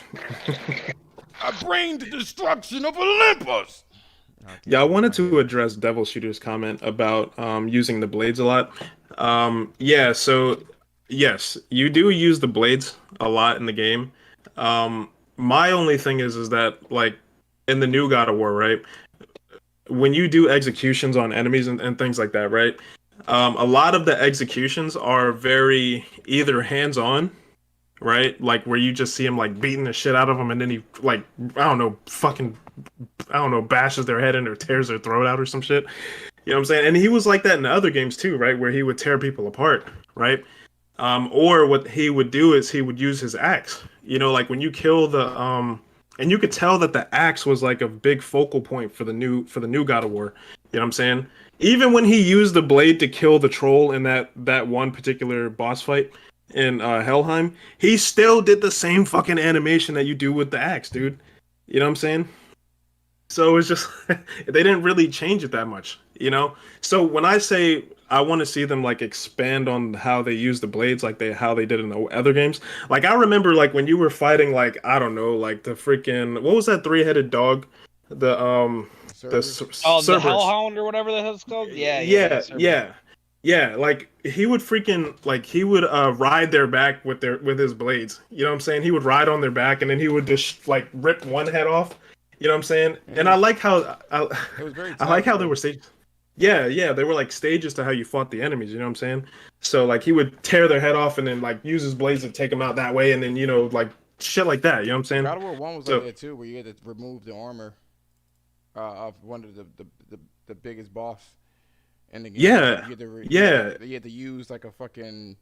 I bring the destruction of Olympus. I Yeah, can't I do it in wanted my to head. address Devil Shooter's comment about using the blades a lot. Yeah, so yes, you do use the blades a lot in the game. My only thing is that like in the new God of War, right? When you do executions on enemies and things like that, right? A lot of the executions are very either hands-on right? Like where you just see him like beating the shit out of them, and then he like I don't know, fucking I don't know, bashes their head in or tears their throat out or some shit. You know what I'm saying? And he was like that in the other games too, right? Where he would tear people apart, right? Or what he would do is he would use his axe. You know, like when you kill the and you could tell that the axe was like a big focal point for the new God of War. You know what I'm saying? Even when he used the blade to kill the troll in that one particular boss fight in Helheim, he still did the same fucking animation that you do with the axe, dude. You know what I'm saying? So it's just they didn't really change it that much, you know. So when I say I want to see them like expand on how they use the blades, like they how they did in the other games. Like I remember like when you were fighting like I don't know like the freaking what was that three-headed dog, the Servers. Oh, the Cerberus. Hellhound or whatever the hell it's called. Yeah, Yeah, Cerberus. yeah, yeah. Like he would freaking like he would ride their back with his blades. You know what I'm saying? He would ride on their back and then he would just like rip one head off. You know what I'm saying? And And I like how it was very I like how there tactical. were stages. Yeah, yeah, they were like stages to how you fought the enemies. You know what I'm saying? So like he would tear their head off and then like use his blades to take them out that way, and then like shit like that. You know what I'm saying? God of War 1 was like So that too, where you had to remove the armor of one of the biggest boss in the game. yeah, You had to yeah. you had to use like a fucking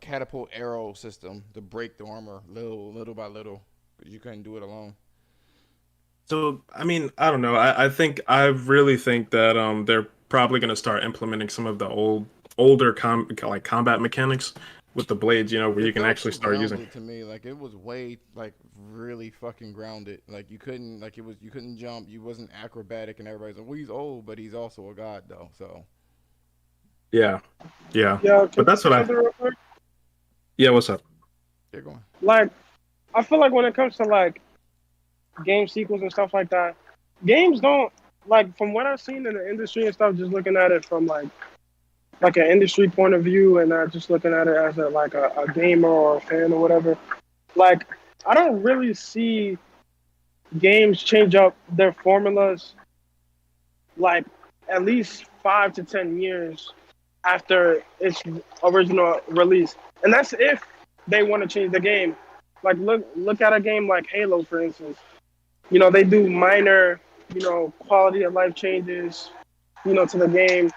catapult arrow system to break the armor little by little, because you couldn't do it alone. So I mean, I don't know. I really think that they're probably gonna start implementing some of the older like combat mechanics with the blades. You know, where you It can felt actually too start using. grounded to me. Like it was way like really fucking grounded. Like you couldn't like it was you couldn't jump. You wasn't acrobatic, and everybody's like, well, he's old, but he's also a god though. So Yeah, yeah. Yeah, But can I that's say what I. something real quick? Yeah, what's up? they're going. Like, I feel like when it comes to like game sequels and stuff like that, games don't like from what I've seen in the industry and stuff. Just looking at it from like an industry point of view, and not just looking at it as a gamer or a fan or whatever. Like, I don't really see games change up their formulas like at least 5 to 10 years after its original release, and that's if they want to change the game. Like look at a game like Halo, for instance. They do minor, quality of life changes, to the game,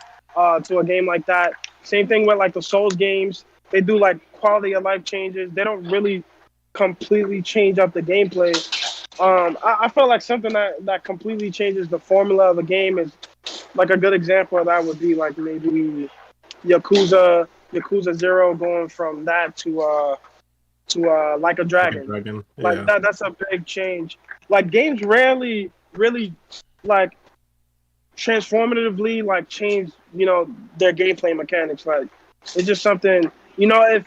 to a game like that. Same thing with like the Souls games. They do like quality of life changes. They don't really completely change up the gameplay. I feel like something that completely changes the formula of a game is like a good example of that would be like maybe Yakuza Zero going from that to like a Like a dragon. dragon. Like Yeah. that's a big change. Like games rarely really like transformatively like change, their gameplay mechanics. Like it's just something, if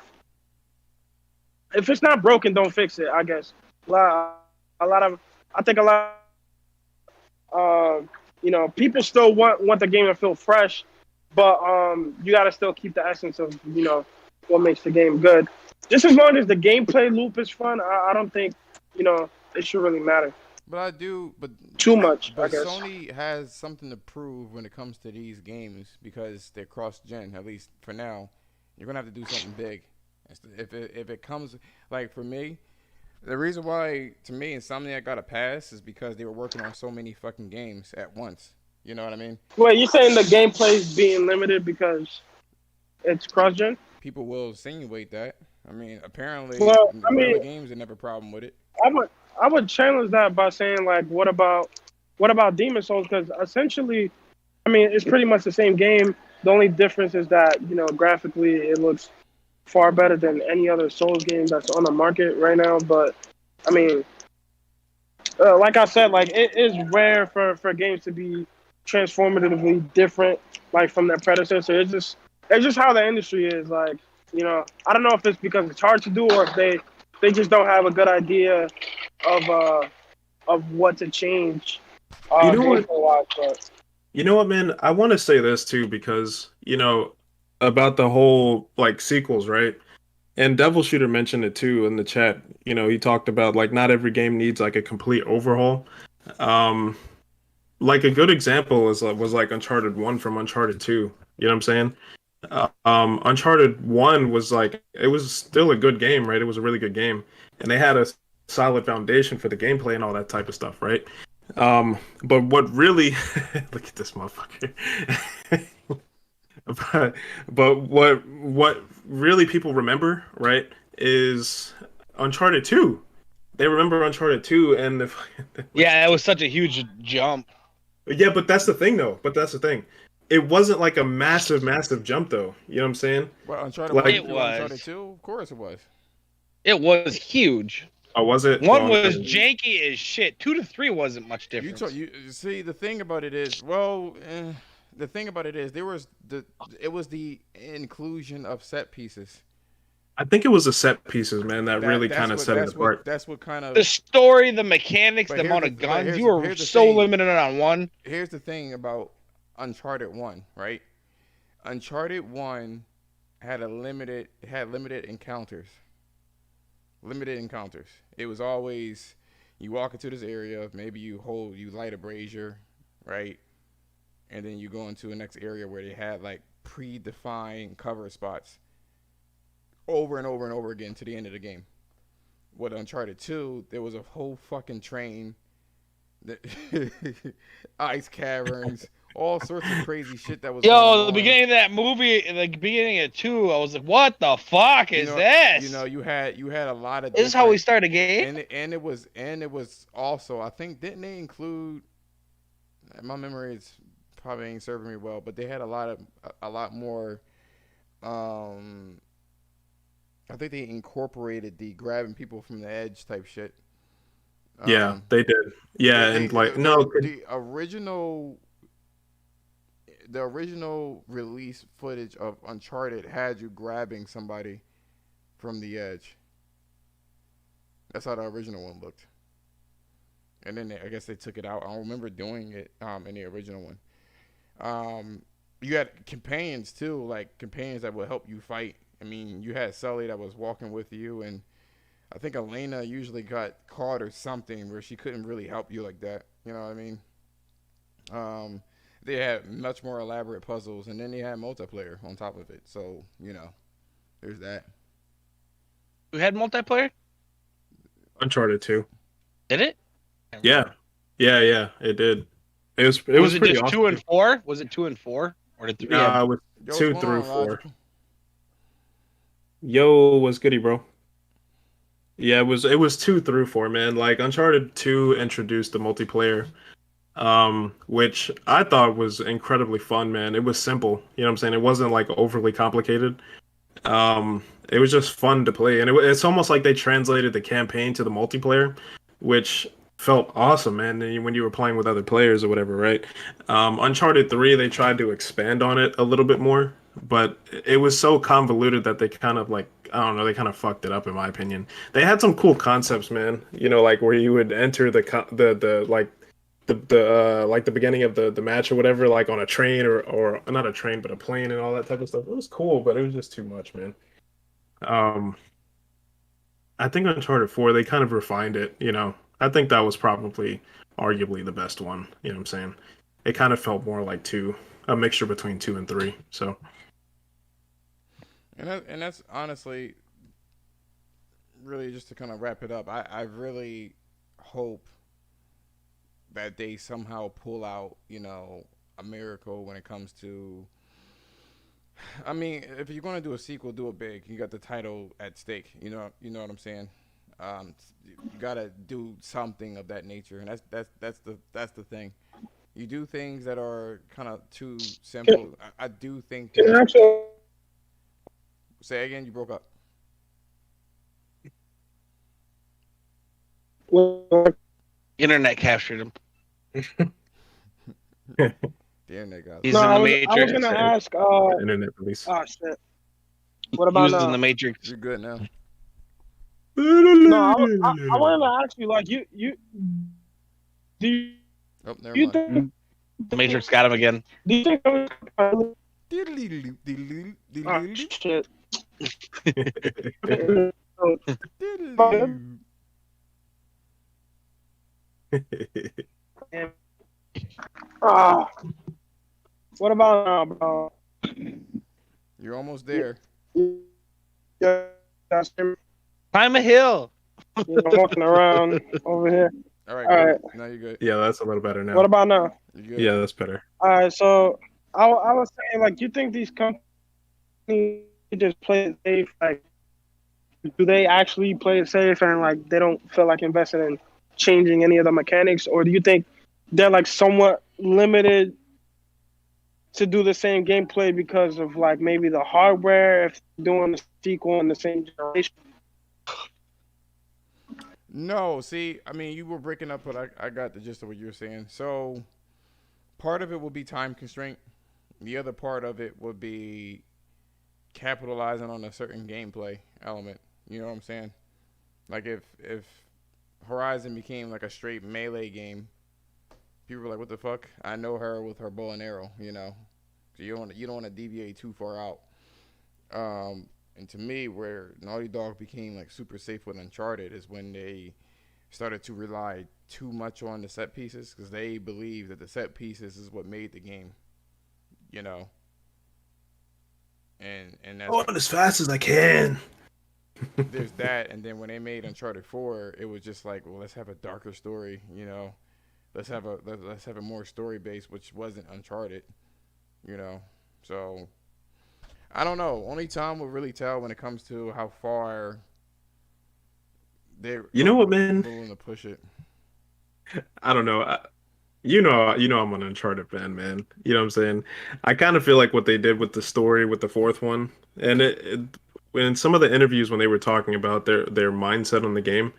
it's not broken, don't fix it, I guess. A lot of I think a lot people still want the game to feel fresh, but you got to still keep the essence of what makes the game good. Just as long as the gameplay loop is fun, I don't think it should really matter But I do, too much, I but guess. Sony has something to prove when it comes to these games because they're cross-gen. At least for now, you're gonna have to do something big. If it comes like for me, the reason why to me Insomniac got a pass is because they were working on so many fucking games at once. You know what I mean? Wait, you're saying the gameplay is being limited because it's cross-gen? People will insinuate that. I mean, apparently Well, I with other mean, games they never have a problem with it. I would I would challenge that by saying like, what about Demon Souls? Because essentially, I mean, it's pretty much the same game. The only difference is that graphically it looks far better than any other Souls game that's on the market right now. But I mean, like I said, like it is rare for games to be transformatively different, like from their predecessor. It's just how the industry is. Like I don't know if it's because it's hard to do or if they just don't have a good idea of what to change You know gameplay what? wise. But You know what, man? I want to say this too because about the whole like sequels, right? And Devil Shooter mentioned it too in the chat. He talked about like not every game needs like a complete overhaul. Um, like a good example was like Uncharted 1 from Uncharted 2. You know what I'm saying? Uncharted One was like it was still a good game, right? It was a really good game, and they had a solid foundation for the gameplay and all that type of stuff, right? But what really look at this motherfucker. but but what really people remember, right, is Uncharted 2. They remember Uncharted 2 and the Yeah, it was such a huge jump. yeah, but that's the thing though. But that's the thing. It wasn't like a massive jump though. You know what I'm saying? Well, Uncharted Like, One It through Uncharted was. Two, of course it was. It was huge. oh, was it? One Well, was janky as shit. 2 to 3 wasn't much difference. You see the thing about it is well. The thing about it is it was the inclusion of set pieces I think it was the set pieces, man, that really kind of set it apart. that's what kind The of. story, the mechanics, But the amount of guns, you were here's the so thing. limited on one. Here's the thing about Uncharted One, right? Uncharted One had limited encounters. Limited encounters. It was always you walk into this area, maybe you light a brazier, right? And then you go into the next area where they had like predefined cover spots over and over and over again to the end of the game. With Uncharted 2, there was a whole fucking train, ice caverns, all sorts of crazy shit that was going Yo, the on. beginning of that movie, the beginning of 2, I was like, what the fuck is this? You had a lot of. This is how we start a game? And it was also, I think, didn't they include? My memory is probably ain't serving me well, but they had a lot more. Um, I think they incorporated the grabbing people from the edge type shit. Yeah, Um, they did. Yeah, they and like no, the original release footage of Uncharted had you grabbing somebody from the edge. That's how the original one looked. And then I guess they took it out. I don't remember doing it in the original one. You had companions too, like companions that would help you fight. I mean, you had Sully that was walking with you, and I think Elena usually got caught or something where she couldn't really help you like that. You know what I mean? Um, they had much more elaborate puzzles, and then they had multiplayer on top of it. So there's that. We had multiplayer? Uncharted 2. Did it? Yeah. Yeah, it did. It Was was it pretty just awesome. 2 and 4? Was it 2 and 4? Or did 3 have? It was Yo, what's 2 going through on, 4. Logical? Yo, what's goody, bro? Yeah, it was 2 through 4, man. Like Uncharted 2 introduced the multiplayer, which I thought was incredibly fun, man. It was simple, you know what I'm saying? It wasn't like overly complicated. It was just fun to play, and it's almost like they translated the campaign to the multiplayer, which felt awesome, man. When you were playing with other players or whatever, right? Uncharted 3, they tried to expand on it a little bit more, but it was so convoluted that they kind of like I don't know, they kind of fucked it up in my opinion. They had some cool concepts, man. You know, like where you would enter the like the like the beginning of the match or whatever, like on a train or not a train, but a plane and all that type of stuff. It was cool, but it was just too much, man. Um, I think Uncharted 4, they kind of refined it, you know. I think that was probably arguably the best one, you know what I'm saying? It kind of felt more like 2, a mixture between 2 and 3. So, And that's honestly really just to kind of wrap it up. I really hope that they somehow pull out, a miracle when it comes to. I mean, if you're gonna do a sequel, do it big. You got the title at stake. You know what I'm saying. You gotta do something of that nature, and that's the thing. You do things that are kind of too Can, simple. I do think can that. I actually Say again, you broke up. well, Internet captured him. The internet guys. He's no, in the I was Matrix. gonna ask internet release. oh shit. What He about was in the Matrix. You're good now. no, I wanted to ask you like you do Oh, never you mind. think The Matrix got him again. do you think oh Diddly-doo, shit. diddly-doo. Ah, what about bro? You're almost Yeah, there. yeah, that's him. Climb a hill. Yeah, I'm walking around over here. All right, All cool. right. Now you're good. Yeah, that's a little better What now. about now? You're good. Yeah, that's better. All right. So I was saying, like, you think these companies just play it safe? Like, do they actually play it safe and like they don't feel like investing in changing any of the mechanics, or do you think they're like somewhat limited to do the same gameplay because of like maybe the hardware if doing the sequel in the same generation? No, see, I mean, you were breaking up, but I got the gist of what you were saying. So part of it will be time constraint. The other part of it would be capitalizing on a certain gameplay element. You know what I'm saying? Like if Horizon became like a straight melee game, people were like, "What the fuck?" I know her with her bow and arrow. So you don't want to deviate too far out. And to me, where Naughty Dog became like super safe with Uncharted is when they started to rely too much on the set pieces because they believe that the set pieces is what made the game. You know, and that's Going as fast as I can. there's that, and then when they made Uncharted 4, it was just like, well, let's have a darker story. Let's have a more story base, which wasn't Uncharted. You know, so I don't know. Only time will really tell when it comes to how far they're You know what, man? willing to push it. I don't know. You know, I'm an Uncharted fan, man. You know what I'm saying? I kind of feel like what they did with the story with the fourth one, and in some of the interviews when they were talking about their mindset on the game,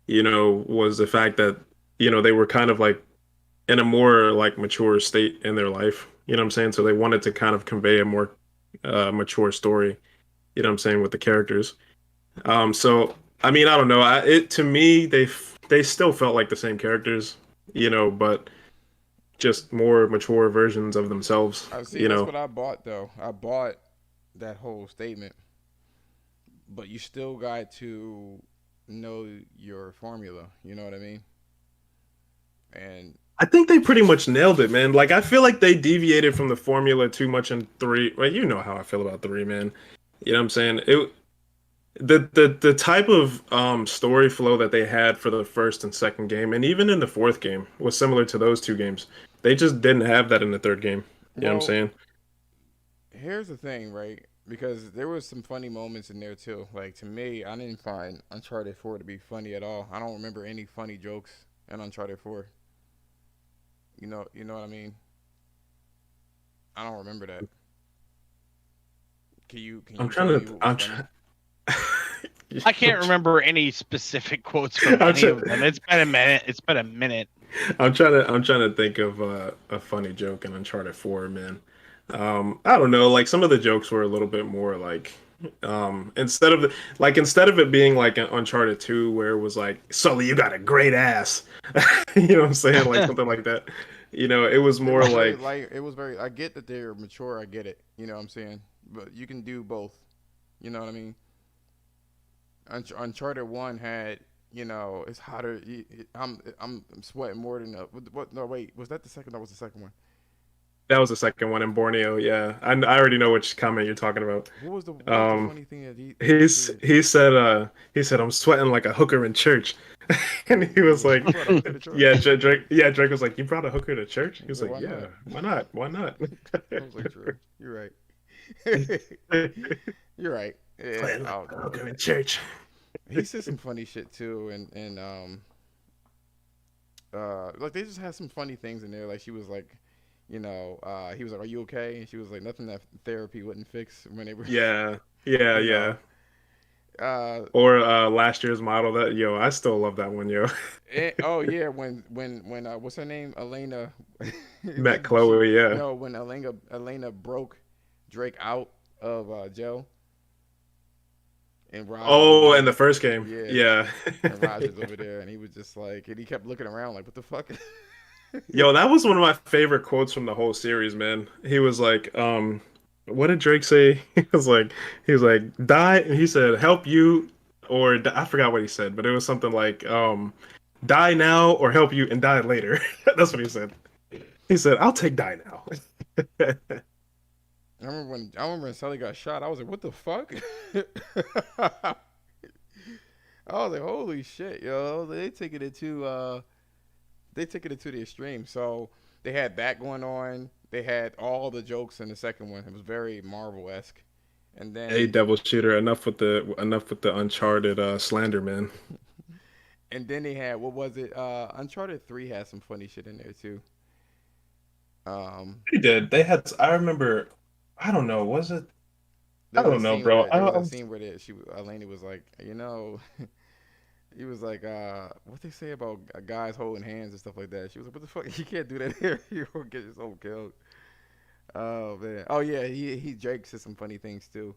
was the fact that they were kind of like in a more like mature state in their life. You know what I'm saying? So they wanted to kind of convey a more mature story. You know what I'm saying with the characters. So I mean, I don't know. It to me, they still felt like the same characters. But just more mature versions of themselves. I see. That's what I bought though. I bought that whole statement, but you still got to know your formula. You know what I mean? And I think they pretty much nailed it, man. Like I feel like they deviated from the formula too much in three. Well, you know how I feel about three, man. You know what I'm saying? The type of story flow that they had for the first and second game, and even in the fourth game, was similar to those two games. They just didn't have that in the third game. You know what I'm well, saying? here's the thing, right? Because there was some funny moments in there too. Like to me, I didn't find Uncharted 4 to be funny at all. I don't remember any funny jokes in Uncharted 4. You know what I mean? I don't remember that. Can I'm you tell trying me to. what was I'm funny? trying. I can't remember any specific quotes from I'm any of trying, them. It's been a minute. It's been a minute. I'm trying to think of a funny joke in Uncharted 4, man. I don't know, like some of the jokes were a little bit more like instead of it being like an Uncharted 2 where it was like, Sully, you got a great ass. You know what I'm saying? Like something like that. It was It more was very like like it was very. I get that they're mature. I get it. You know what I'm saying? But you can do both. You know what I mean? Uncharted One had. It's hotter. I'm sweating more than what? No, wait. Was that the second? That was the second one. that was the second one in Borneo, yeah. I already know which comment you're talking about. What was the Um funny thing that he he's said? he said I'm sweating like a hooker in church. And he was You like, brought a hooker to church. yeah, Drake was like, you brought a hooker to church? He I was was like, like, why yeah, not? why not? Why not? I was like, true. You're right. You're right. Yeah. Playing like Oh, a hooker in church. he said some funny shit too, and like they just had some funny things in there. Like she was like, he was like, "Are you okay?" And she was like, "Nothing that therapy wouldn't fix." When they were, Yeah, yeah, you yeah. know, uh, Or last year's model that yo, I still love that one, yo. oh yeah, when what's her name, Elena, Met she Chloe, yeah. no, when Elena broke Drake out of jail, and Raj was over Oh, and the there, first game. yeah, Yeah. and Raj was over there, and he was just like, and he kept looking around like, "What the fuck?" Yo, that was one of my favorite quotes from the whole series, man. He was like, what did Drake say? He was like, die, and he said, help you, or I forgot what he said, but it was something like, die now or help you and die later. That's what he said. He said, I'll take die now. I remember when Sully got shot. I was like, what the fuck? I was like, holy shit, yo! They took it to the extreme. So they had that going on. They had all the jokes in the second one. It was very Marvel esque. And Hey, then Devil Shooter, enough with the Uncharted slander, man. and then they had what was it? Uncharted 3 had some funny shit in there too. Um, They did. They had. I remember. I don't know. Was it? there I was a don't know, scene bro. where Eleni was like, he was like, what they say about guys holding hands and stuff like that. She was like, what the fuck? You can't do that here. You will get yourself killed. Oh man. Oh yeah. He Drake said some funny things too.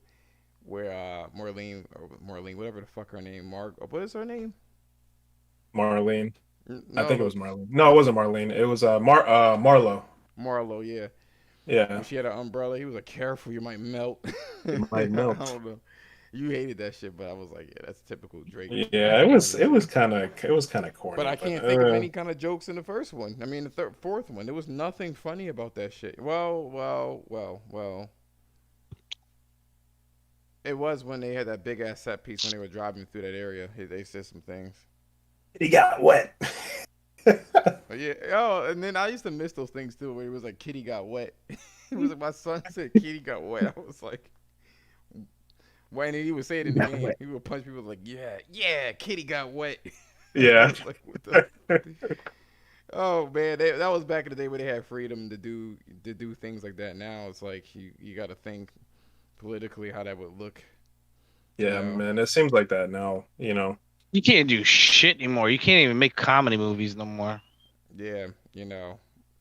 Where Marlene, whatever the fuck her name, what is her name? Marlene. I No, think it was Marlene. No, it wasn't Marlene. It was Marlo. Marlo. Yeah. When Yeah, she had an umbrella, he was like, "Careful, you might melt." it might I melt. don't know. You hated that shit, but I was like, yeah, that's typical Drake Yeah, it was. funny It shit. was kind of But corny, I but can't think of any kind of jokes in the first one. I mean, the fourth one, there was nothing funny about that shit. Well. It was when they had that big ass set piece when they were driving through that area. They said some things. he got wet. But yeah, oh, and then I used to miss those things too, where it was like Kitty got wet. It was like my son said Kitty got wet. I was like, when he would say it in the Got game, wet. he would punch people like, yeah, Kitty got wet. I Yeah. was like, what the? Oh man, that was back in the day where they had freedom to do things like that. Now it's like you got to think politically how that would look. You Yeah, know? man. It seems like that now. You know. You can't do shit anymore. You can't even make comedy movies no more. Yeah,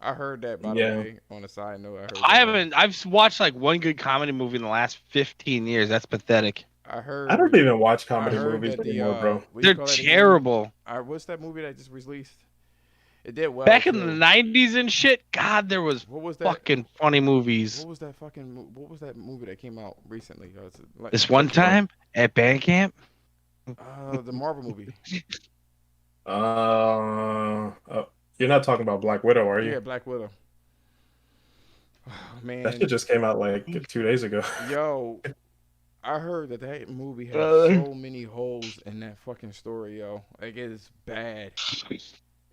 I heard that by the Yeah. way. On a side note, I heard I that. haven't. I've watched like one good comedy movie in the last 15 years. That's pathetic. I I don't heard. even watch I comedy heard movies that the anymore, bro. what do you They're call that again? terrible. What's that movie that just released? It did well Back in the too. 90s and shit, God, there was What was that? fucking funny movies. What was that movie that came out recently? It's like This one time at band camp, the Marvel movie. You're not talking about Black Widow, are you? Yeah, Black Widow. Oh, That man, shit just came out like 2 days ago. yo, I heard that movie has so many holes in that fucking story, yo. Like it is bad.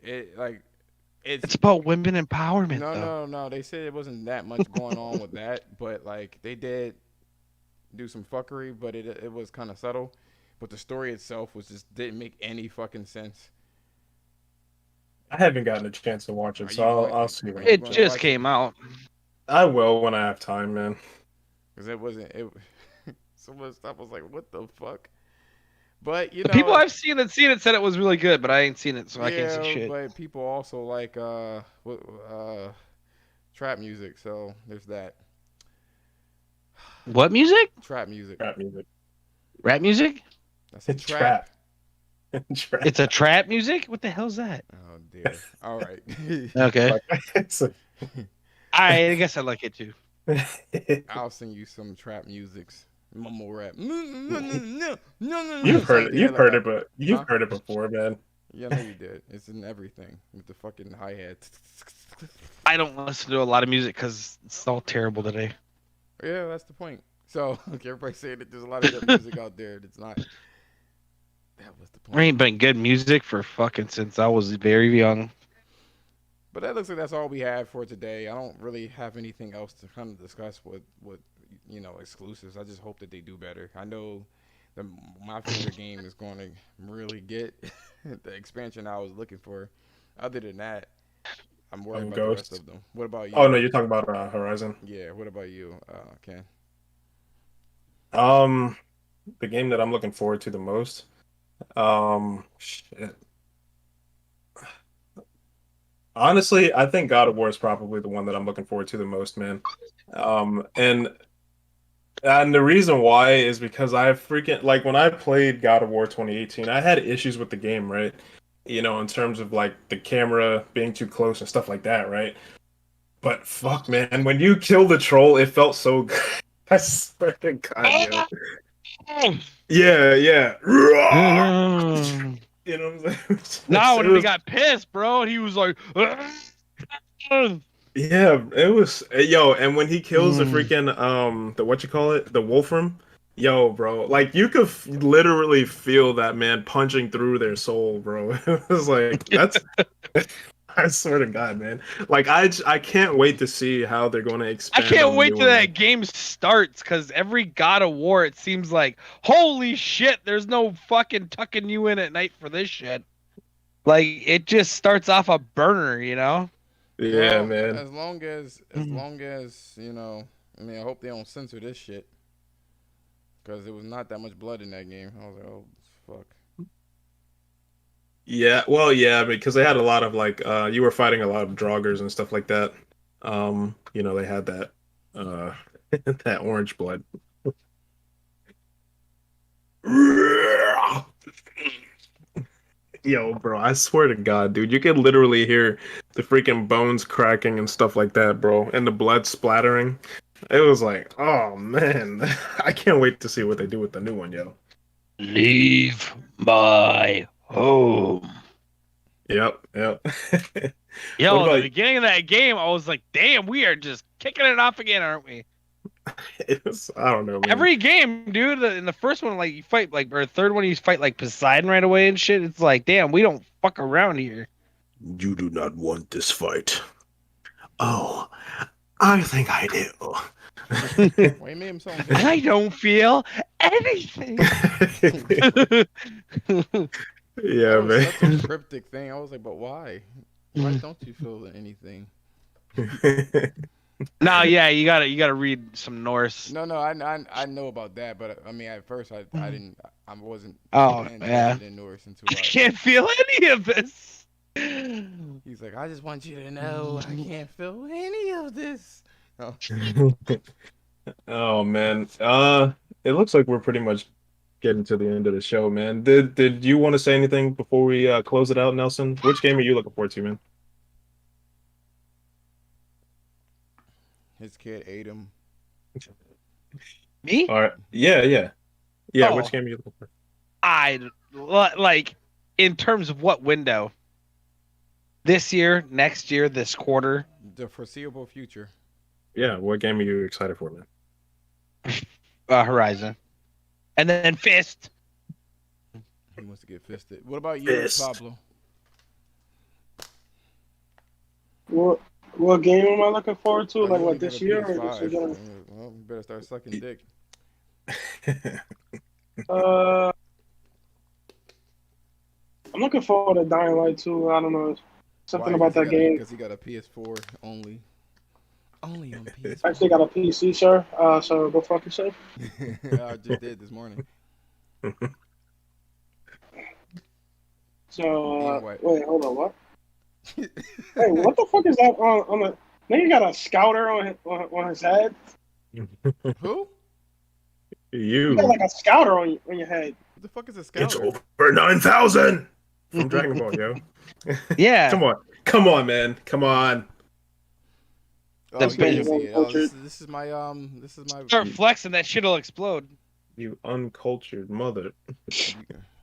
It like it's about women empowerment, no, though. no. They said it wasn't that much going on with that, but like they did do some fuckery, but it was kind of subtle. But the story itself was just didn't make any fucking sense. I haven't gotten a chance to watch Are it, you so going? I'll see. Are you It going to just watch it? came out. I will when I have time, man. Because it wasn't. It so much stuff. I was like, what the fuck? But The people I've seen it said it was really good, but I ain't seen it, so I can't say yeah. shit. But people also like trap music. So there's that What music? trap music. Trap music. Rap music? That's a It's trap. Trap. It's a trap music? What the hell's that? Oh dear. All right. Okay. It's I guess I like it too. I'll sing you some trap musics. Mumble rap. No. You've heard it. Something You've like heard that. it, but you've Huh? heard it before, man. Yeah, I know you did. It's in everything with the fucking hi hat. I don't listen to a lot of music because it's all terrible today. Yeah, that's the point. So like everybody saying that there's a lot of good music out there that's not. That was the There point. ain't been good music for fucking since I was very young. But that looks like that's all we have for today. I don't really have anything else to kind of discuss with exclusives. I just hope that they do better. I know my favorite game is going to really get the expansion I was looking for. Other than that, I'm worried about the rest Ghost. of them. What about you? Oh no, you're talking about Horizon. Yeah. What about you, Ken? Um, the game that I'm looking forward to the most. Shit. Honestly, I think God of War is probably the one that I'm looking forward to the most, man. And the reason why is because I freaking like when I played God of War 2018, I had issues with the game, right? You know, in terms of like the camera being too close and stuff like that, right? But fuck, man, when you kill the troll, it felt so good. I swear to God, yo. Yeah, yeah. You know what I'm saying? No, when It he was- got pissed, bro, and he was like, Yeah, it was yo, and when he kills the Mm. freaking the what you call it, the Wolfram, yo, bro, like you could literally feel that man punching through their soul, bro. It was like that's I swear to God, man. Like I can't wait to see how they're going to I expand can't on the wait new till one, man. that game starts because every God of War, it seems like, holy shit, there's no fucking tucking you in at night for this shit. Like, it just starts off a burner, you know? Yeah, Well, man. as long as I mean, I hope they don't censor this shit because there was not that much blood in that game. I was like, oh fuck. Yeah, well, yeah, because they had a lot of like you were fighting a lot of draugrs and stuff like that. They had that uh that orange blood. Yo, bro, I swear to God, dude, you could literally hear the freaking bones cracking and stuff like that, bro, and the blood splattering. It was like, oh man, I can't wait to see what they do with the new one, yo. Leave my home. Yep, yep. What Yo, the about beginning of that game, I was like, damn, we are just kicking it off again, aren't we? I don't know, man. Every game, dude, in the first one, like, you fight, like, or third one, you fight, like, Poseidon right away and shit. It's like, damn, we don't fuck around here. You do not want this fight. Oh, I think I do. Why you made him sound I vague? don't feel anything. That Yeah, was man. such a cryptic thing. I was like, but why? Why don't you feel anything? No, yeah, you gotta read some Norse. No, no, I know about that, but I mean, at first I didn't, I wasn't Oh yeah, interested in Norse until I can't feel any of this. he's like, I just want you to know I can't feel any of this. Oh. Oh man. It looks like we're pretty much getting to the end of the show, man. Did you want to say anything before we close it out, Nelson? Which game are you looking forward to, man? His kid ate him. Me? All right. Yeah, yeah. Yeah, Oh, which game are you looking for? I like in terms of what window? This year, next year, this quarter. The foreseeable future. Yeah, what game are you excited for, man? Horizon, and then Fist. He wants to get fisted. What about you, Fist. Pablo? What game am I looking forward to? I Like know what you got a this year or just in PS5. general? Well, you better start sucking dick. Uh, I'm looking forward to Dying Light 2. I don't know, something Why? about that game. Because he got a PS4 only. Only on PS4. I actually got a PC, sir. So go fuck yourself. I just did this morning. So Being what? wait, hold on, what? Hey, what the fuck is that on the? Nigga got a scouter on his head. Who? You got You. like a scouter on your head. What the fuck is a It's scouter? over 9,000 from Dragon Ball, yo. Yeah. Come on, man. Come on. Oh, That's you didn't been- see it. Oh, this is my Start flexing, that shit'll explode. You uncultured mother.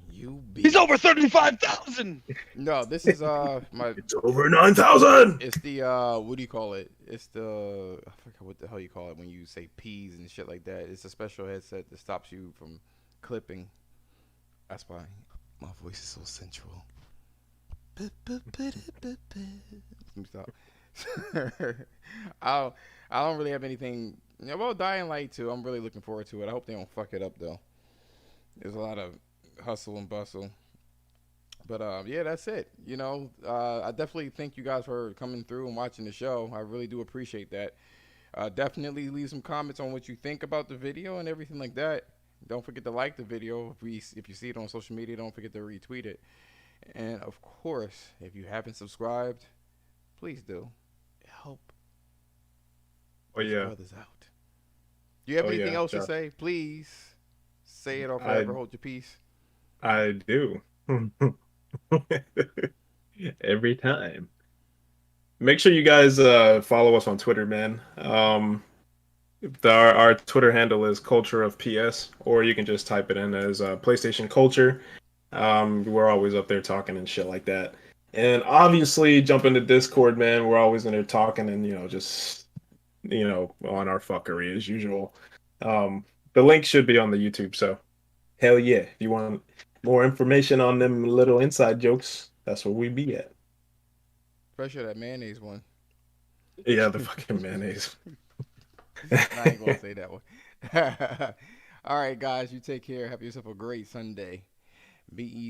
you He's over 35,000. No, this is my It's over 9,000. it's the what do you call it? It's the I forget what the hell you call it when you say peas and shit like that. It's a special headset that stops you from clipping. That's why my voice is so sensual. Let me stop. I don't really have anything. Well, Dying Light 2, I'm really looking forward to it. I hope they don't fuck it up though. There's a lot of hustle and bustle. But yeah, that's it. I definitely thank you guys for coming through and watching the show. I really do appreciate that. Definitely leave some comments on what you think about the video and everything like that. Don't forget to like the video. If you see it on social media, don't forget to retweet it. And of course, if you haven't subscribed, please do. Help Oh these yeah. brothers out. Do you have Oh, anything yeah, else to Jeff. say? Please say it or forever hold your peace. I do. Every time. Make sure you guys follow us on Twitter, man. Our Twitter handle is Culture of PS, or you can just type it in as PlayStation Culture. We're always up there talking and shit like that. And obviously, jump into Discord, man. We're always in there talking and just on our fuckery as usual. The link should be on the YouTube, so hell yeah. If you want more information on them little inside jokes, that's where we be at. Especially that mayonnaise one. Yeah, the fucking mayonnaise. I ain't gonna say that one. All right, guys, you take care. Have yourself a great Sunday. Be easy.